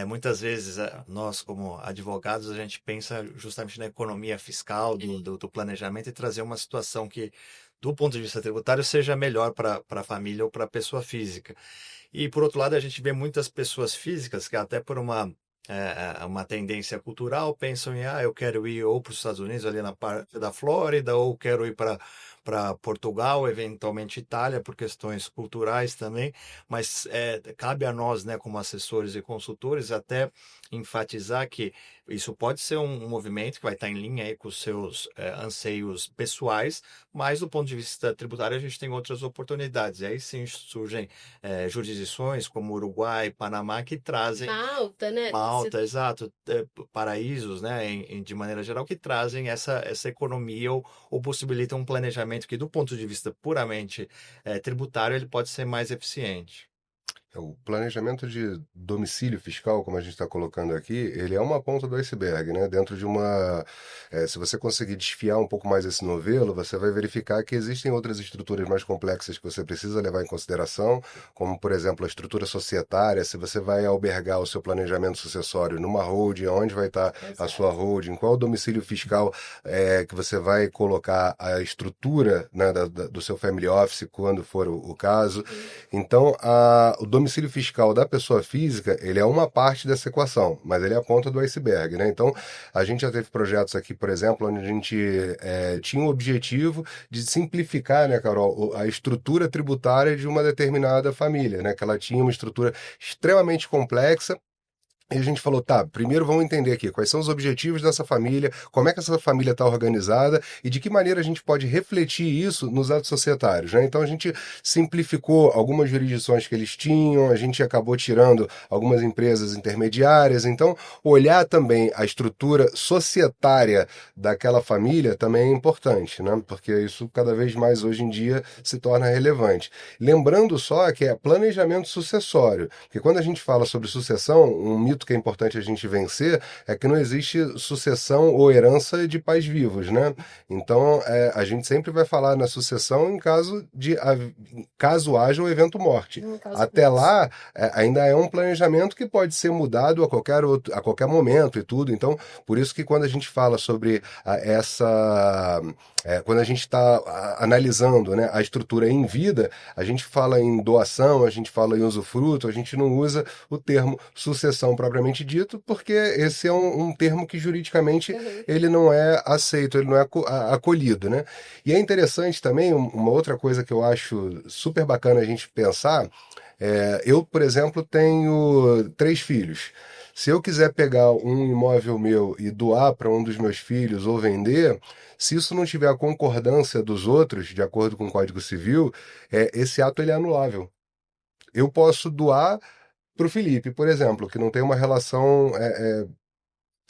[SPEAKER 3] muitas vezes nós, como advogados, a gente pensa justamente na economia fiscal, do planejamento e trazer uma situação que, do ponto de vista tributário, seja melhor para a família ou para a pessoa física. E, por outro lado, a gente vê muitas pessoas físicas que até por uma tendência cultural pensam em, eu quero ir ou para os Estados Unidos, ali na parte da Flórida, ou quero ir para Portugal, eventualmente Itália, por questões culturais também, mas cabe a nós, né, como assessores e consultores, até enfatizar que isso pode ser um movimento que vai estar em linha aí com os seus anseios pessoais, mas do ponto de vista tributário a gente tem outras oportunidades. E aí sim surgem jurisdições como Uruguai, Panamá, que trazem...
[SPEAKER 2] Malta, né?
[SPEAKER 3] Malta, exato. Paraísos, né, de maneira geral, que trazem essa economia ou possibilitam um planejamento que, do ponto de vista puramente tributário, ele pode ser mais eficiente.
[SPEAKER 1] O planejamento de domicílio fiscal, como a gente está colocando aqui, ele é uma ponta do iceberg, né? Dentro de uma... se você conseguir desfiar um pouco mais esse novelo, você vai verificar que existem outras estruturas mais complexas que você precisa levar em consideração, como, por exemplo, a estrutura societária, se você vai albergar o seu planejamento sucessório numa holding, onde vai estar a sua holding, qual o domicílio fiscal que você vai colocar a estrutura, né, do seu family office, quando for o caso. Então, o domicílio fiscal da pessoa física, ele é uma parte dessa equação, mas ele é a ponta do iceberg, né? Então, a gente já teve projetos aqui, por exemplo, onde a gente tinha o objetivo de simplificar, né, Carol, a estrutura tributária de uma determinada família, né? Que ela tinha uma estrutura extremamente complexa. E a gente falou, tá, primeiro vamos entender aqui quais são os objetivos dessa família, como é que essa família está organizada e de que maneira a gente pode refletir isso nos atos societários, né? Então a gente simplificou algumas jurisdições que eles tinham, a gente acabou tirando algumas empresas intermediárias, então olhar também a estrutura societária daquela família também é importante, né? Porque isso cada vez mais hoje em dia se torna relevante. Lembrando só que é planejamento sucessório, porque quando a gente fala sobre sucessão, um mito que é importante a gente vencer é que não existe sucessão ou herança de pais vivos, né? Então, a gente sempre vai falar na sucessão em caso haja o evento morte. Até lá, ainda é um planejamento que pode ser mudado a qualquer momento e tudo. Então, por isso que quando a gente fala sobre quando a gente está analisando, né, a estrutura em vida, a gente fala em doação, a gente fala em usufruto, a gente não usa o termo sucessão propriamente dito, porque esse é um termo que juridicamente ele não é aceito, ele não é acolhido, né? E é interessante também, uma outra coisa que eu acho super bacana a gente pensar, eu, por exemplo, tenho 3 filhos. Se eu quiser pegar um imóvel meu e doar para um dos meus filhos ou vender, se isso não tiver a concordância dos outros, de acordo com o Código Civil, esse ato ele é anulável. Eu posso doar para o Felipe, por exemplo, que não tem uma relação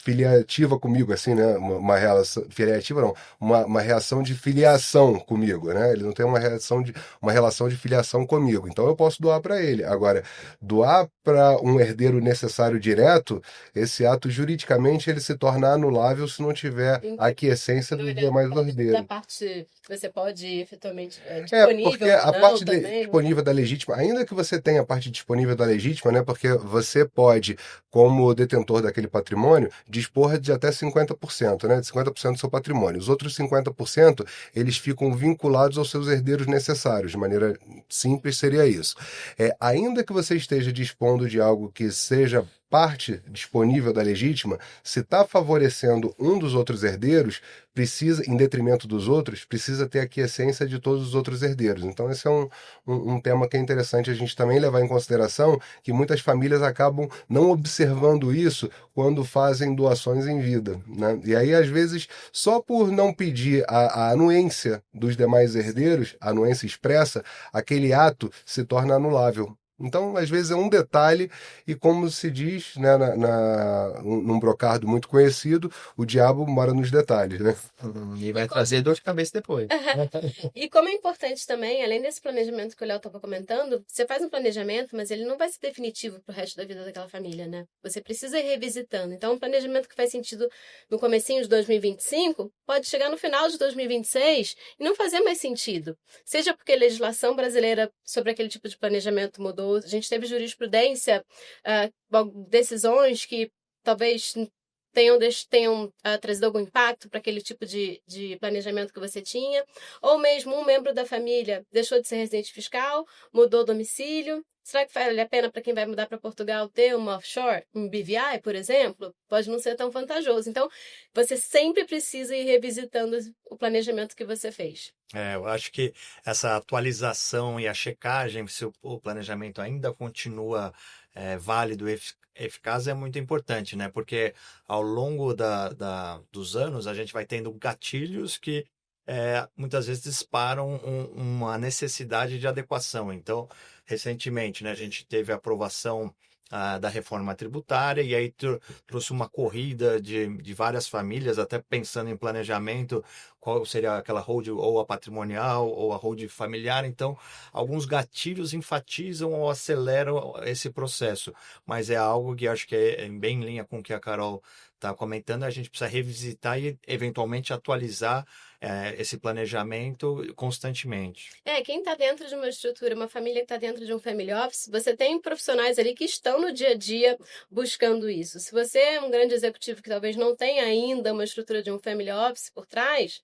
[SPEAKER 1] filiativa comigo, assim, né? Uma relação filiativa não, uma reação de filiação comigo, né? Ele não tem uma relação de filiação comigo. Então eu posso doar para ele. Agora, doar para um herdeiro necessário direto, esse ato juridicamente ele se torna anulável se não tiver a aquiescência dos demais
[SPEAKER 2] Da
[SPEAKER 1] herdeiros.
[SPEAKER 2] parte que você pode efetivamente
[SPEAKER 1] Porque
[SPEAKER 2] disponível
[SPEAKER 1] a
[SPEAKER 2] ou não
[SPEAKER 1] parte
[SPEAKER 2] também.
[SPEAKER 1] disponível da legítima, ainda que você tenha a parte disponível da legítima, né? Porque você pode, como detentor daquele patrimônio, dispor de até 50%, né? De 50% do seu patrimônio. Os outros 50%, eles ficam vinculados aos seus herdeiros necessários. De maneira simples, seria isso. Ainda que você esteja dispondo de algo que seja parte disponível da legítima, se está favorecendo um dos outros herdeiros, precisa, em detrimento dos outros, precisa ter a aquiescência de todos os outros herdeiros. Então, esse é um tema que é interessante a gente também levar em consideração, que muitas famílias acabam não observando isso quando fazem doações em vida, né? E aí, às vezes, só por não pedir a anuência dos demais herdeiros, a anuência expressa, aquele ato se torna anulável. Então, às vezes, é um detalhe, e como se diz, né, num brocardo muito conhecido, o diabo mora nos detalhes, né?
[SPEAKER 4] E vai trazer dor de cabeça depois.
[SPEAKER 2] E como é importante também, além desse planejamento que o Léo estava comentando, você faz um planejamento, mas ele não vai ser definitivo para o resto da vida daquela família, né? Você precisa ir revisitando. Então, um planejamento que faz sentido no comecinho de 2025 pode chegar no final de 2026 e não fazer mais sentido. Seja porque a legislação brasileira sobre aquele tipo de planejamento mudou, a gente teve jurisprudência, decisões que talvez tenham trazido algum impacto para aquele tipo de planejamento que você tinha, ou mesmo um membro da família deixou de ser residente fiscal, mudou o domicílio. Será que vale a pena para quem vai mudar para Portugal ter uma offshore, um BVI, por exemplo? Pode não ser tão vantajoso. Então, você sempre precisa ir revisitando o planejamento que você fez.
[SPEAKER 3] Eu acho que essa atualização e a checagem se o planejamento ainda continua válido e eficaz é muito importante, né? Porque ao longo dos anos a gente vai tendo gatilhos que muitas vezes disparam uma necessidade de adequação. Então, recentemente, né, a gente teve a aprovação da reforma tributária e aí trouxe uma corrida de várias famílias, até pensando em planejamento, qual seria aquela hold ou a patrimonial ou a hold familiar. Então, alguns gatilhos enfatizam ou aceleram esse processo, mas é algo que acho que é bem em linha com o que a Carol está comentando. A gente precisa revisitar e eventualmente atualizar esse planejamento constantemente.
[SPEAKER 2] Quem está dentro de uma estrutura, uma família que está dentro de um family office, você tem profissionais ali que estão no dia a dia buscando isso. Se você é um grande executivo que talvez não tenha ainda uma estrutura de um family office por trás,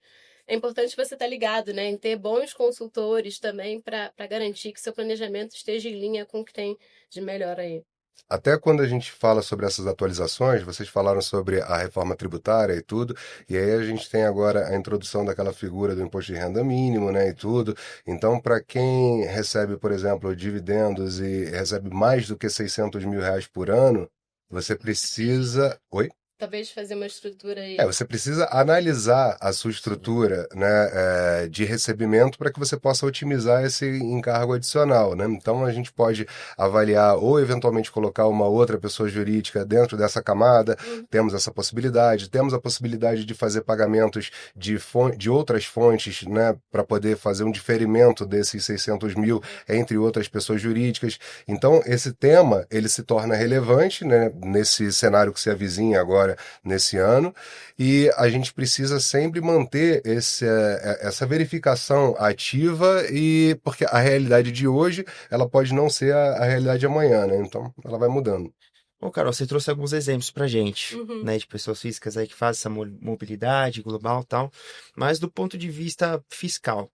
[SPEAKER 2] é importante você estar ligado, né, em ter bons consultores também para garantir que seu planejamento esteja em linha com o que tem de melhor aí.
[SPEAKER 1] Até quando a gente fala sobre essas atualizações, vocês falaram sobre a reforma tributária e tudo, e aí a gente tem agora a introdução daquela figura do imposto de renda mínimo, né, e tudo. Então, para quem recebe, por exemplo, dividendos e recebe mais do que R$ 600.000 por ano, você precisa... Oi?
[SPEAKER 2] Talvez fazer uma estrutura aí.
[SPEAKER 1] Você precisa analisar a sua estrutura, né, de recebimento para que você possa otimizar esse encargo adicional, né? Então a gente pode avaliar ou eventualmente colocar uma outra pessoa jurídica dentro dessa camada, temos essa possibilidade, temos a possibilidade de fazer pagamentos de outras fontes, né, para poder fazer um diferimento desses 600 mil entre outras pessoas jurídicas. Então esse tema, ele se torna relevante, né, nesse cenário que se avizinha agora nesse ano, e a gente precisa sempre manter essa verificação ativa, e porque a realidade de hoje ela pode não ser a realidade de amanhã, né? Então ela vai mudando.
[SPEAKER 4] Bom, Carol, você trouxe alguns exemplos pra gente, né, de pessoas físicas aí que fazem essa mobilidade global e tal, mas do ponto de vista fiscal,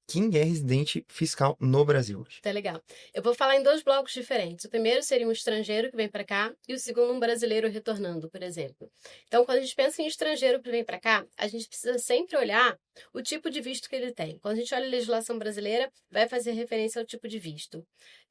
[SPEAKER 4] quem é residente fiscal no Brasil hoje?
[SPEAKER 2] Tá legal. Eu vou falar em dois blocos diferentes. O primeiro seria um estrangeiro que vem para cá e o segundo um brasileiro retornando, por exemplo. Então, quando a gente pensa em estrangeiro que vem para cá, a gente precisa sempre olhar o tipo de visto que ele tem. Quando a gente olha a legislação brasileira, vai fazer referência ao tipo de visto.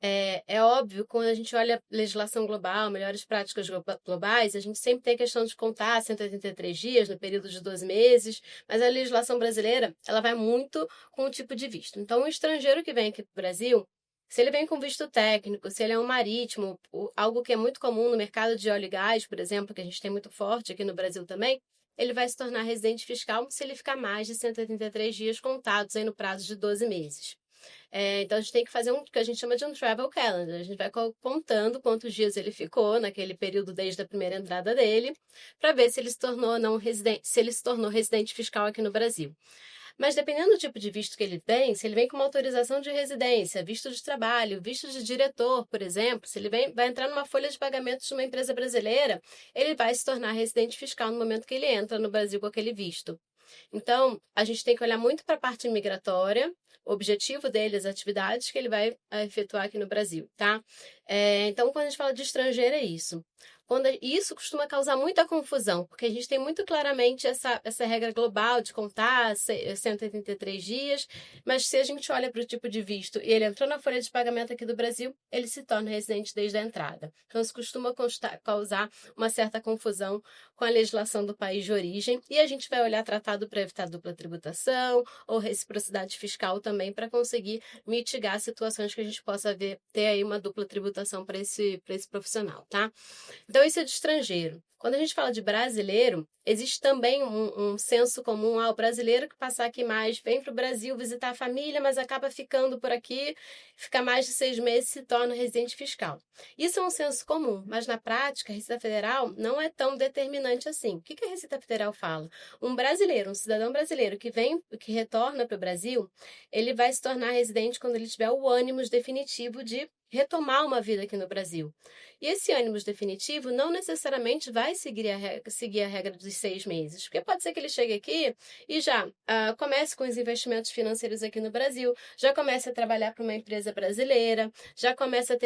[SPEAKER 2] É óbvio, quando a gente olha legislação global, melhores práticas globais, a gente sempre tem a questão de contar 183 dias no período de 12 meses, mas a legislação brasileira, ela vai muito com o tipo de visto. Então, o estrangeiro que vem aqui para o Brasil, Se ele vem com visto técnico, se ele é um marítimo, algo que é muito comum no mercado de óleo e gás, por exemplo, que a gente tem muito forte aqui no Brasil também, ele vai se tornar residente fiscal se ele ficar mais de 183 dias contados aí no prazo de 12 meses. Então, a gente tem que fazer o que a gente chama de um travel calendar. A gente vai contando quantos dias ele ficou naquele período desde a primeira entrada dele, para ver se ele se tornou não residente, se ele se tornou residente fiscal aqui no Brasil. Mas dependendo do tipo de visto que ele tem, se ele vem com uma autorização de residência, visto de trabalho, visto de diretor, por exemplo, se ele vai entrar numa folha de pagamentos de uma empresa brasileira, ele vai se tornar residente fiscal no momento que ele entra no Brasil com aquele visto. Então, a gente tem que olhar muito para a parte migratória, o objetivo dele, as atividades que ele vai efetuar aqui no Brasil, tá? Então, quando a gente fala de estrangeiro, é isso. Isso costuma causar muita confusão, porque a gente tem muito claramente essa regra global de contar 183 dias, mas se a gente olha para o tipo de visto e ele entrou na folha de pagamento aqui do Brasil, ele se torna residente desde a entrada. Então, isso costuma causar uma certa confusão com a legislação do país de origem, e a gente vai olhar tratado para evitar dupla tributação ou reciprocidade fiscal também para conseguir mitigar situações que a gente possa ter aí uma dupla tributação para esse profissional, tá? Então, isso é de estrangeiro. Quando a gente fala de brasileiro, existe também um senso comum. O brasileiro que passar aqui mais, vem para o Brasil visitar a família, mas acaba ficando por aqui, fica mais de 6 meses e se torna residente fiscal. Isso é um senso comum, mas na prática, a Receita Federal não é tão determinante assim. O que a Receita Federal fala? Um brasileiro, um cidadão brasileiro que retorna para o Brasil, ele vai se tornar residente quando ele tiver o ânimos definitivo de retomar uma vida aqui no Brasil. E esse ânimos definitivo não necessariamente vai seguir a regra dos 6 meses, porque pode ser que ele chegue aqui e já comece com os investimentos financeiros aqui no Brasil, já comece a trabalhar para uma empresa brasileira, já comece a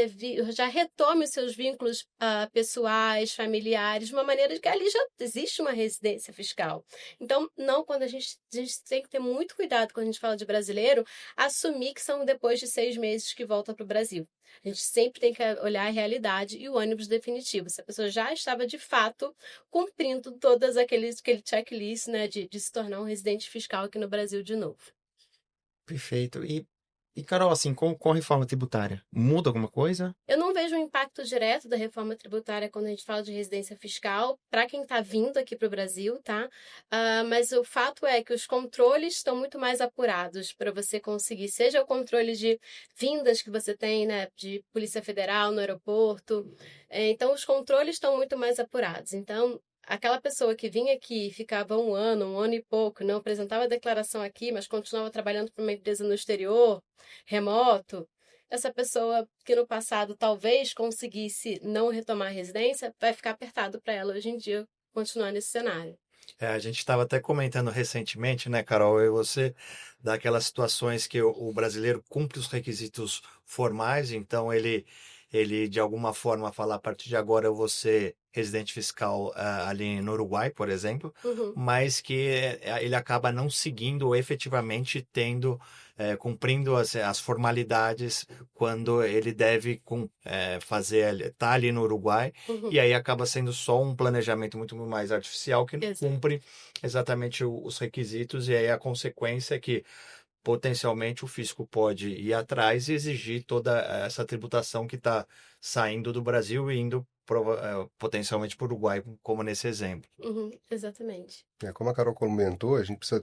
[SPEAKER 2] já retome os seus vínculos pessoais, familiares, de uma maneira de que ali já existe uma residência fiscal. Então, quando a gente tem que ter muito cuidado quando a gente fala de brasileiro, assumir que são depois de 6 meses que volta para o Brasil. A gente sempre tem que olhar a realidade e o ônibus definitivo. Se a pessoa já estava, de fato, cumprindo todas aquele checklist, né, de se tornar um residente fiscal aqui no Brasil de novo.
[SPEAKER 4] Perfeito. E Carol, assim, com a reforma tributária, muda alguma coisa?
[SPEAKER 2] Eu não vejo um impacto direto da reforma tributária quando a gente fala de residência fiscal para quem está vindo aqui para o Brasil, tá? Mas o fato é que os controles estão muito mais apurados para você conseguir, seja o controle de vindas que você tem, né, de Polícia Federal no aeroporto. Então, os controles estão muito mais apurados. Então, aquela pessoa que vinha aqui, ficava um ano e pouco, não apresentava a declaração aqui, mas continuava trabalhando para uma empresa no exterior, remoto, essa pessoa que no passado talvez conseguisse não retomar a residência, vai ficar apertado para ela hoje em dia continuar nesse cenário.
[SPEAKER 3] A gente estava até comentando recentemente, né, Carol, eu e você, daquelas situações que o brasileiro cumpre os requisitos formais, então ele de alguma forma fala, a partir de agora eu vou ser residente fiscal ali no Uruguai, por exemplo, mas que ele acaba não seguindo ou efetivamente cumprindo as formalidades quando ele deve estar ali no Uruguai, e aí acaba sendo só um planejamento muito mais artificial que não cumpre exatamente os requisitos, e aí a consequência é que potencialmente o fisco pode ir atrás e exigir toda essa tributação que está saindo do Brasil e indo potencialmente para o Uruguai, como nesse exemplo.
[SPEAKER 2] Exatamente.
[SPEAKER 1] Como a Carol comentou, a gente precisa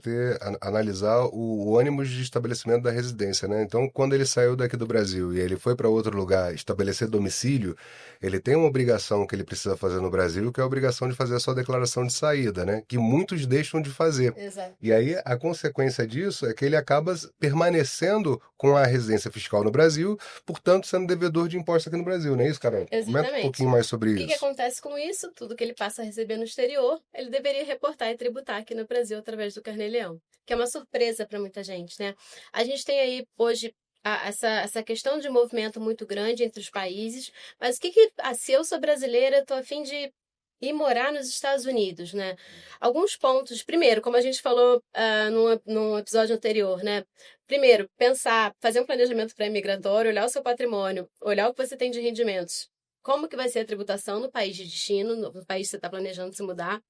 [SPEAKER 1] analisar o ônibus de estabelecimento da residência, né? Então, quando ele saiu daqui do Brasil e ele foi para outro lugar estabelecer domicílio, ele tem uma obrigação que ele precisa fazer no Brasil, que é a obrigação de fazer a sua declaração de saída, né? Que muitos deixam de fazer.
[SPEAKER 2] Exato.
[SPEAKER 1] E aí, a consequência disso é que ele acaba permanecendo com a residência fiscal no Brasil, portanto, sendo devedor de impostos aqui no Brasil, não é isso, Carol?
[SPEAKER 2] Exatamente.
[SPEAKER 1] Comenta um pouquinho mais sobre isso.
[SPEAKER 2] O que acontece com isso? Tudo que ele passa a receber no exterior, ele deveria reportar e tributar aqui no Brasil através do Carnê-Leão, que é uma surpresa para muita gente, né? A gente tem aí hoje essa questão de movimento muito grande entre os países, mas se eu sou brasileira, estou a fim de ir morar nos Estados Unidos, né? Alguns pontos. Primeiro, como a gente falou num episódio anterior, né? Primeiro, fazer um planejamento pré-migratório, olhar o seu patrimônio, olhar o que você tem de rendimentos. Como que vai ser a tributação no país de destino, no país que você está planejando se mudar.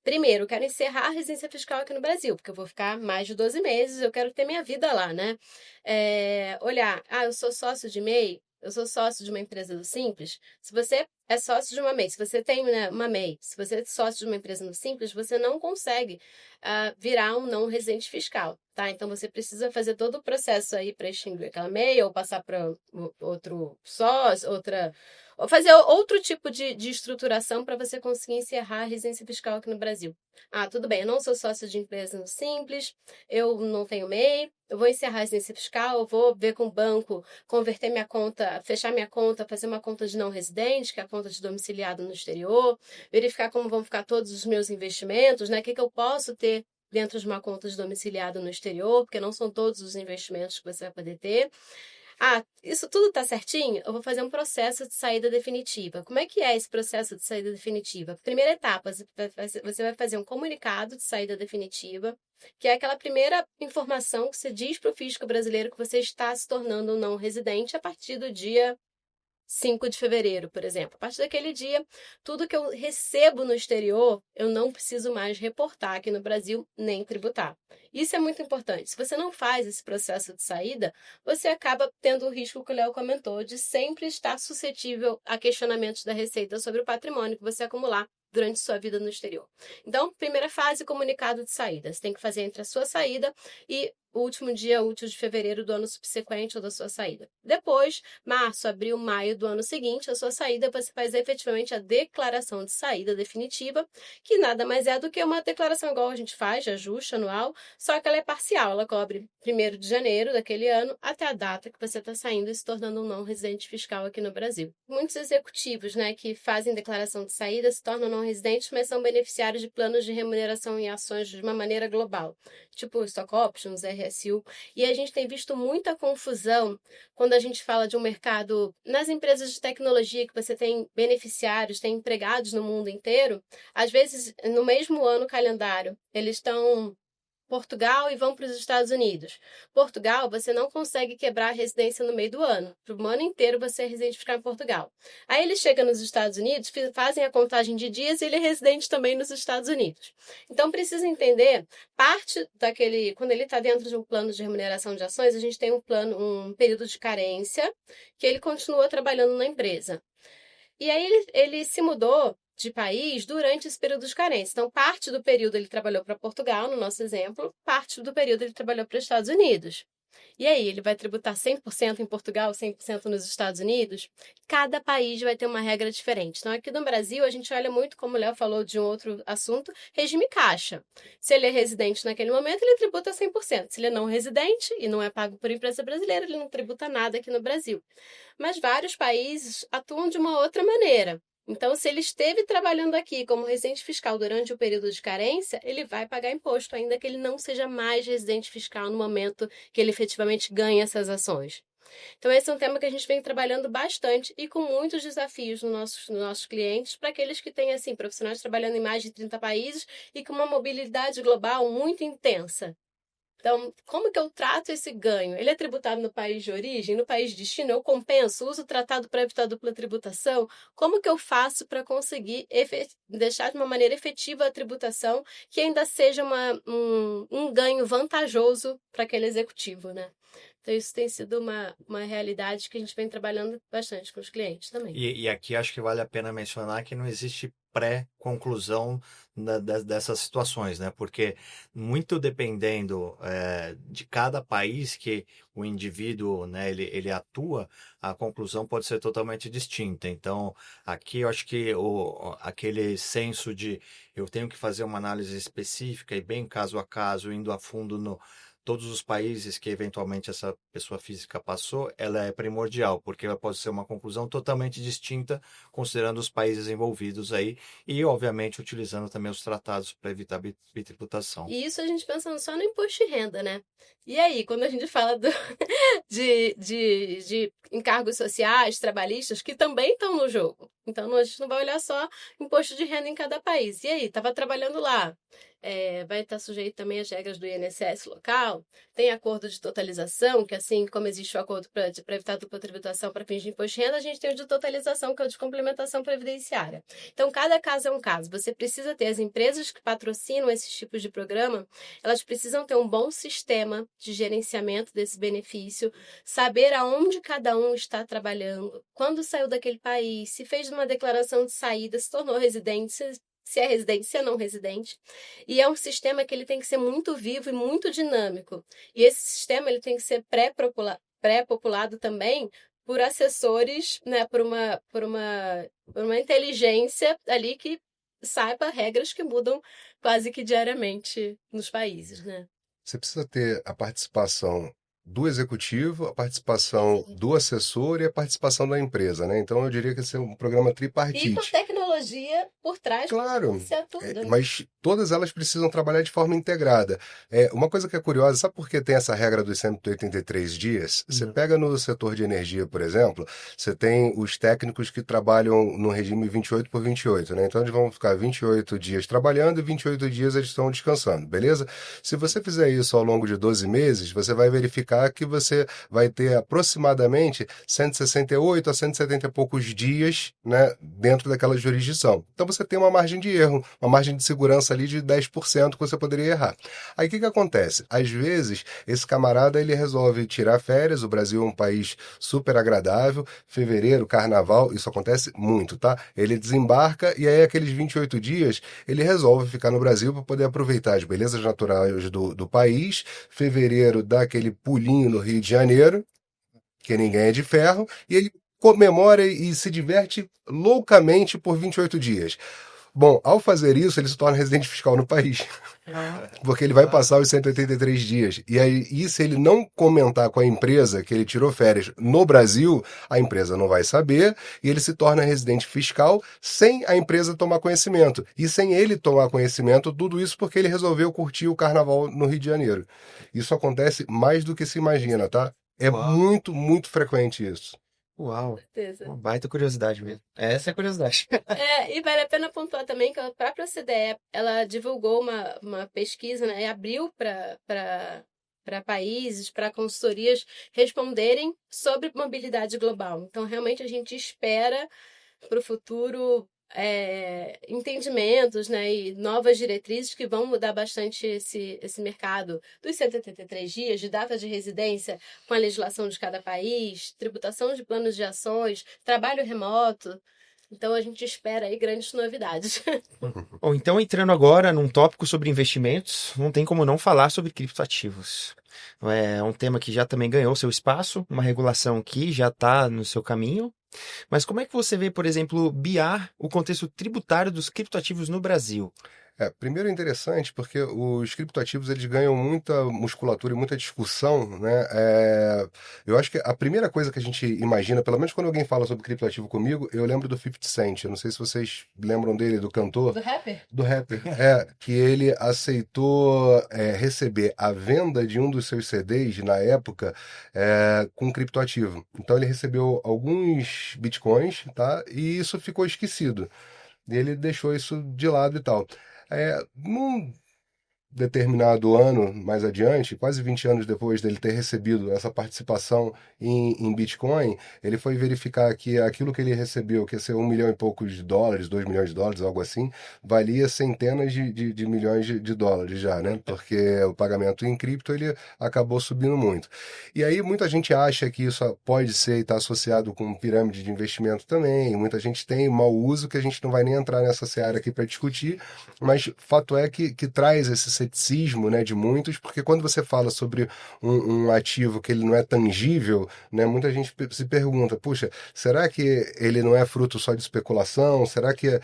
[SPEAKER 2] Primeiro, eu quero encerrar a residência fiscal aqui no Brasil, porque eu vou ficar mais de 12 meses, eu quero ter minha vida lá, né? Olhar, eu sou sócio de MEI, eu sou sócio de uma empresa do Simples. Se você é sócio de uma MEI, se você tem, né, uma MEI, se você é sócio de uma empresa no Simples, você não consegue virar um não residente fiscal, tá? Então você precisa fazer todo o processo aí para extinguir aquela MEI ou passar para outro sócio, ou fazer outro tipo de estruturação para você conseguir encerrar a residência fiscal aqui no Brasil. Tudo bem, eu não sou sócio de empresa no Simples, eu não tenho MEI, eu vou encerrar a residência fiscal, eu vou ver com o banco, converter minha conta, fechar minha conta, fazer uma conta de não residente, que é a conta de domiciliado no exterior, verificar como vão ficar todos os meus investimentos, né? O que eu posso ter dentro de uma conta de domiciliado no exterior, porque não são todos os investimentos que você vai poder ter. Isso tudo está certinho? Eu vou fazer um processo de saída definitiva. Como é que é esse processo de saída definitiva? Primeira etapa, você vai fazer um comunicado de saída definitiva, que é aquela primeira informação que você diz para o fisco brasileiro que você está se tornando um não residente a partir do dia 5 de fevereiro, por exemplo. A partir daquele dia, tudo que eu recebo no exterior, eu não preciso mais reportar aqui no Brasil, nem tributar. Isso é muito importante. Se você não faz esse processo de saída, você acaba tendo o risco que o Léo comentou de sempre estar suscetível a questionamentos da Receita sobre o patrimônio que você acumular durante sua vida no exterior. Então, primeira fase, comunicado de saída. Você tem que fazer entre a sua saída e o último dia útil de fevereiro do ano subsequente ou da sua saída. Depois, março, abril, maio do ano seguinte, a sua saída, você faz efetivamente a declaração de saída definitiva, que nada mais é do que uma declaração igual a gente faz, de ajuste anual, só que ela é parcial, ela cobre 1º de janeiro daquele ano até a data que você está saindo e se tornando um não residente fiscal aqui no Brasil. Muitos executivos, né, que fazem declaração de saída se tornam não residentes, mas são beneficiários de planos de remuneração em ações de uma maneira global, tipo stock options, RSU, e a gente tem visto muita confusão quando a gente fala de um mercado nas empresas de tecnologia que você tem beneficiários, tem empregados no mundo inteiro, às vezes no mesmo ano calendário, eles estão Portugal e vão para os Estados Unidos. Portugal, você não consegue quebrar a residência no meio do ano. Para o ano inteiro você é residente ficar em Portugal. Aí ele chega nos Estados Unidos, fazem a contagem de dias e ele é residente também nos Estados Unidos. Então precisa entender, parte daquele, quando ele está dentro de um plano de remuneração de ações, a gente tem um período de carência que ele continua trabalhando na empresa. E aí ele se mudou de país durante esse período de carência. Então, parte do período ele trabalhou para Portugal, no nosso exemplo, parte do período ele trabalhou para os Estados Unidos. E aí, ele vai tributar 100% em Portugal, 100% nos Estados Unidos? Cada país vai ter uma regra diferente. Então, aqui no Brasil, a gente olha muito, como o Léo falou de um outro assunto, regime caixa. Se ele é residente naquele momento, ele tributa 100%. Se ele é não residente e não é pago por empresa brasileira, ele não tributa nada aqui no Brasil. Mas vários países atuam de uma outra maneira. Então, se ele esteve trabalhando aqui como residente fiscal durante o período de carência, ele vai pagar imposto, ainda que ele não seja mais residente fiscal no momento que ele efetivamente ganha essas ações. Então, esse é um tema que a gente vem trabalhando bastante e com muitos desafios nos nossos clientes, para aqueles que têm, assim, profissionais trabalhando em mais de 30 países e com uma mobilidade global muito intensa. Então, como que eu trato esse ganho? Ele é tributado no país de origem, no país de destino? Eu compenso? Uso o tratado para evitar dupla tributação? Como que eu faço para conseguir deixar de uma maneira efetiva a tributação que ainda seja um ganho vantajoso para aquele executivo, né? Então, isso tem sido uma realidade que a gente vem trabalhando bastante com os clientes também.
[SPEAKER 3] E aqui acho que vale a pena mencionar que não existe pré-conclusão dessas situações, né? Porque muito dependendo de cada país que o indivíduo, né, ele atua, a conclusão pode ser totalmente distinta. Então, aqui eu acho que aquele senso de eu tenho que fazer uma análise específica e bem caso a caso, indo a fundo todos os países que eventualmente essa pessoa física passou, ela é primordial, porque ela pode ser uma conclusão totalmente distinta, considerando os países envolvidos aí e, obviamente, utilizando também os tratados para evitar bitributação.
[SPEAKER 2] E isso a gente pensando só no imposto de renda, né? E aí, quando a gente fala de encargos sociais, trabalhistas, que também estão no jogo. Então, a gente não vai olhar só imposto de renda em cada país. E aí, estava trabalhando lá. vai estar sujeito também às regras do INSS local. Tem acordo de totalização, que assim como existe o acordo para evitar dupla tributação para fins de imposto de renda, a gente tem o de totalização, que é o de complementação previdenciária. Então, cada caso é um caso. Você precisa ter as empresas que patrocinam esses tipos de programa, elas precisam ter um bom sistema de gerenciamento desse benefício, saber aonde cada um está trabalhando, quando saiu daquele país, se fez uma declaração de saída, se tornou residente, se é residente, se é não residente. E é um sistema que ele tem que ser muito vivo e muito dinâmico. E esse sistema ele tem que ser pré-populado também por assessores, né, por uma inteligência ali que saiba regras que mudam quase que diariamente nos países, né?
[SPEAKER 1] Você precisa ter a participação do executivo, a participação do assessor e a participação da empresa, né? Então eu diria que esse é um programa
[SPEAKER 2] E com
[SPEAKER 1] tripartite.
[SPEAKER 2] tecnologia por trás para
[SPEAKER 1] Claro,
[SPEAKER 2] iniciar tudo, né?
[SPEAKER 1] mas todas elas precisam trabalhar de forma integrada. Uma coisa que é curiosa, sabe por que tem essa regra dos 183 dias? Você pega no setor de energia, por exemplo, você tem os técnicos que trabalham no regime 28 por 28, né? Então eles vão ficar 28 dias trabalhando e 28 dias eles estão descansando, beleza? Se você fizer isso ao longo de 12 meses, você vai verificar que você vai ter aproximadamente 168 a 170 e poucos dias, né, dentro daquela jurisdição. Então você tem uma margem de erro, uma margem de segurança ali de 10% que você poderia errar. Aí o que acontece? Às vezes, esse camarada ele resolve tirar férias, o Brasil é um país super agradável, fevereiro, carnaval, isso acontece muito, tá? Ele desembarca e aí aqueles 28 dias ele resolve ficar no Brasil para poder aproveitar as belezas naturais do país, fevereiro dá aquele pulinho no Rio de Janeiro, que ninguém é de ferro, e ele comemora e se diverte loucamente por 28 dias. Bom, ao fazer isso, ele se torna residente fiscal no país, porque ele vai passar os 183 dias. E aí, e se ele não comentar com a empresa que ele tirou férias no Brasil, a empresa não vai saber e ele se torna residente fiscal sem a empresa tomar conhecimento. E sem ele tomar conhecimento, tudo isso porque ele resolveu curtir o carnaval no Rio de Janeiro. Isso acontece mais do que se imagina, tá? É
[SPEAKER 3] Uau.
[SPEAKER 1] muito, muito frequente isso.
[SPEAKER 4] Uau,
[SPEAKER 2] Certeza.
[SPEAKER 4] uma baita curiosidade mesmo. Essa é a curiosidade.
[SPEAKER 2] E vale a pena pontuar também que a própria OCDE, ela divulgou uma pesquisa, né, e abriu para países, para consultorias responderem sobre mobilidade global. Então, realmente, a gente espera para o futuro entendimentos, né, e novas diretrizes que vão mudar bastante esse mercado dos 183 dias, de data de residência com a legislação de cada país, tributação de planos de ações, trabalho remoto. Então, a gente espera aí grandes novidades.
[SPEAKER 4] Bom, então entrando agora num tópico sobre investimentos, não tem como não falar sobre criptoativos. É um tema que já também ganhou seu espaço, uma regulação que já está no seu caminho. Mas como é que você vê, por exemplo, BIAR, o contexto tributário dos criptoativos no Brasil?
[SPEAKER 1] Primeiro é interessante porque os criptoativos eles ganham muita musculatura e muita discussão, né? Eu acho que a primeira coisa que a gente imagina, pelo menos quando alguém fala sobre criptoativo comigo, eu lembro do 50 Cent. Eu não sei se vocês lembram dele, do cantor.
[SPEAKER 2] Do rapper?
[SPEAKER 1] Do rapper, que ele aceitou receber a venda de um dos seus CDs na época com criptoativo. Então ele recebeu alguns bitcoins, tá? E isso ficou esquecido. E ele deixou isso de lado e tal. Num determinado ano mais adiante, quase 20 anos depois dele ter recebido essa participação em Bitcoin, ele foi verificar que aquilo que ele recebeu, que ia ser 1 milhão e poucos de dólares, 2 milhões de dólares, algo assim, valia centenas de milhões de dólares já, né? Porque o pagamento em cripto ele acabou subindo muito. E aí muita gente acha que isso pode ser e está associado com pirâmide de investimento também, muita gente tem mau uso que a gente não vai nem entrar nessa seara aqui para discutir, mas fato é que traz esse ceticismo, né, de muitos, porque quando você fala sobre um ativo que ele não é tangível, né, muita gente se pergunta, puxa, será que ele não é fruto só de especulação? Será que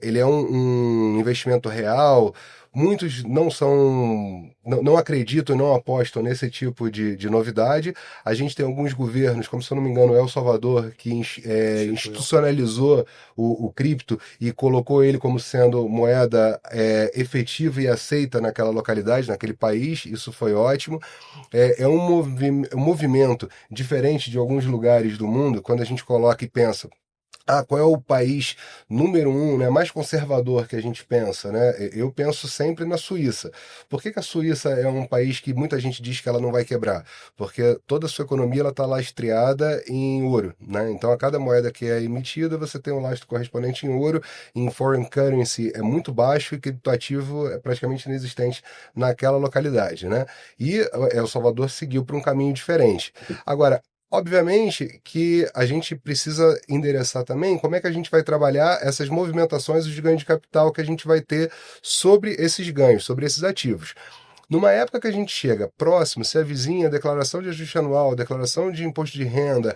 [SPEAKER 1] ele é um investimento real? Muitos não acreditam e não apostam nesse tipo de novidade. A gente tem alguns governos, como se eu não me engano, El Salvador, que institucionalizou o cripto e colocou ele como sendo moeda efetiva e aceita naquela localidade, naquele país. Isso foi ótimo. É um movimento diferente de alguns lugares do mundo, quando a gente coloca e pensa qual é o país número um, né, mais conservador que a gente pensa, né? Eu penso sempre na Suíça. Por que que a Suíça é um país que muita gente diz que ela não vai quebrar? Porque toda a sua economia ela está lastreada em ouro, né? Então, a cada moeda que é emitida, você tem um lastro correspondente em ouro. Em foreign currency é muito baixo e criptoativo é praticamente inexistente naquela localidade, né? E El Salvador seguiu por um caminho diferente. Agora, obviamente que a gente precisa endereçar também como é que a gente vai trabalhar essas movimentações e os ganhos de capital que a gente vai ter sobre esses ganhos, sobre esses ativos. Numa época que a gente chega próximo, se avizinha a declaração de ajuste anual, declaração de imposto de renda,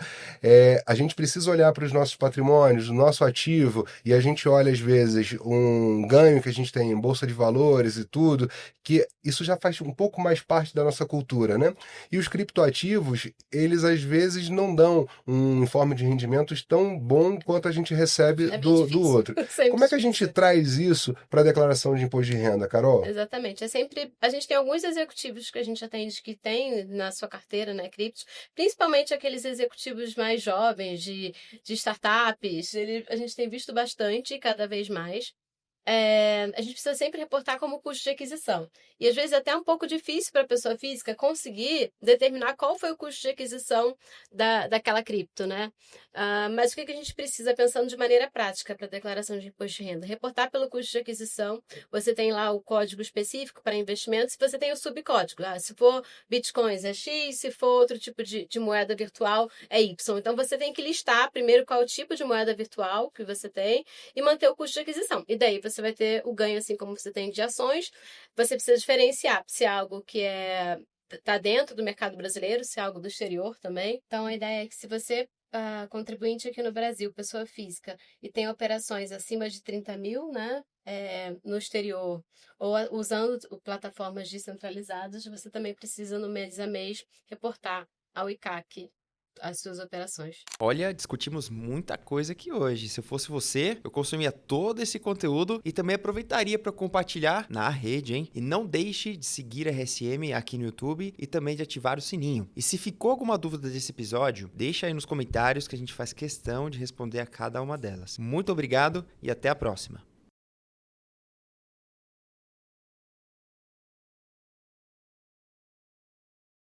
[SPEAKER 1] a gente precisa olhar para os nossos patrimônios, o nosso ativo, e a gente olha às vezes um ganho que a gente tem em bolsa de valores e tudo, que isso já faz um pouco mais parte da nossa cultura, né? E os criptoativos, eles às vezes não dão um informe de rendimentos tão bom quanto a gente recebe
[SPEAKER 2] É bem
[SPEAKER 1] do
[SPEAKER 2] difícil.
[SPEAKER 1] outro.
[SPEAKER 2] Sempre
[SPEAKER 1] Como é que a gente
[SPEAKER 2] difícil.
[SPEAKER 1] traz isso para a declaração de imposto de renda, Carol?
[SPEAKER 2] Exatamente. É sempre. A gente tem alguns executivos que a gente atende que tem na sua carteira, né, criptos, principalmente aqueles executivos mais jovens de startups. A gente tem visto bastante, cada vez mais. A gente precisa sempre reportar como custo de aquisição. E às vezes é até um pouco difícil para a pessoa física conseguir determinar qual foi o custo de aquisição daquela cripto, né? Mas o que a gente precisa, pensando de maneira prática para a declaração de imposto de renda? Reportar pelo custo de aquisição, você tem lá o código específico para investimentos, você tem o subcódigo. Se for bitcoins é X, se for outro tipo de moeda virtual é Y. Então você tem que listar primeiro qual é o tipo de moeda virtual que você tem e manter o custo de aquisição. E daí você vai ter o ganho, assim como você tem de ações. Você precisa diferenciar se é algo que está dentro do mercado brasileiro, se é algo do exterior também. Então, a ideia é que se você contribuinte aqui no Brasil, pessoa física, e tem operações acima de 30 mil, né, no exterior, ou usando plataformas descentralizadas, você também precisa, no mês a mês, reportar ao ICAC as suas operações.
[SPEAKER 4] Olha, discutimos muita coisa aqui hoje. Se eu fosse você, eu consumia todo esse conteúdo e também aproveitaria para compartilhar na rede, hein? E não deixe de seguir a RSM aqui no YouTube e também de ativar o sininho. E se ficou alguma dúvida desse episódio, deixa aí nos comentários que a gente faz questão de responder a cada uma delas. Muito obrigado e até a próxima.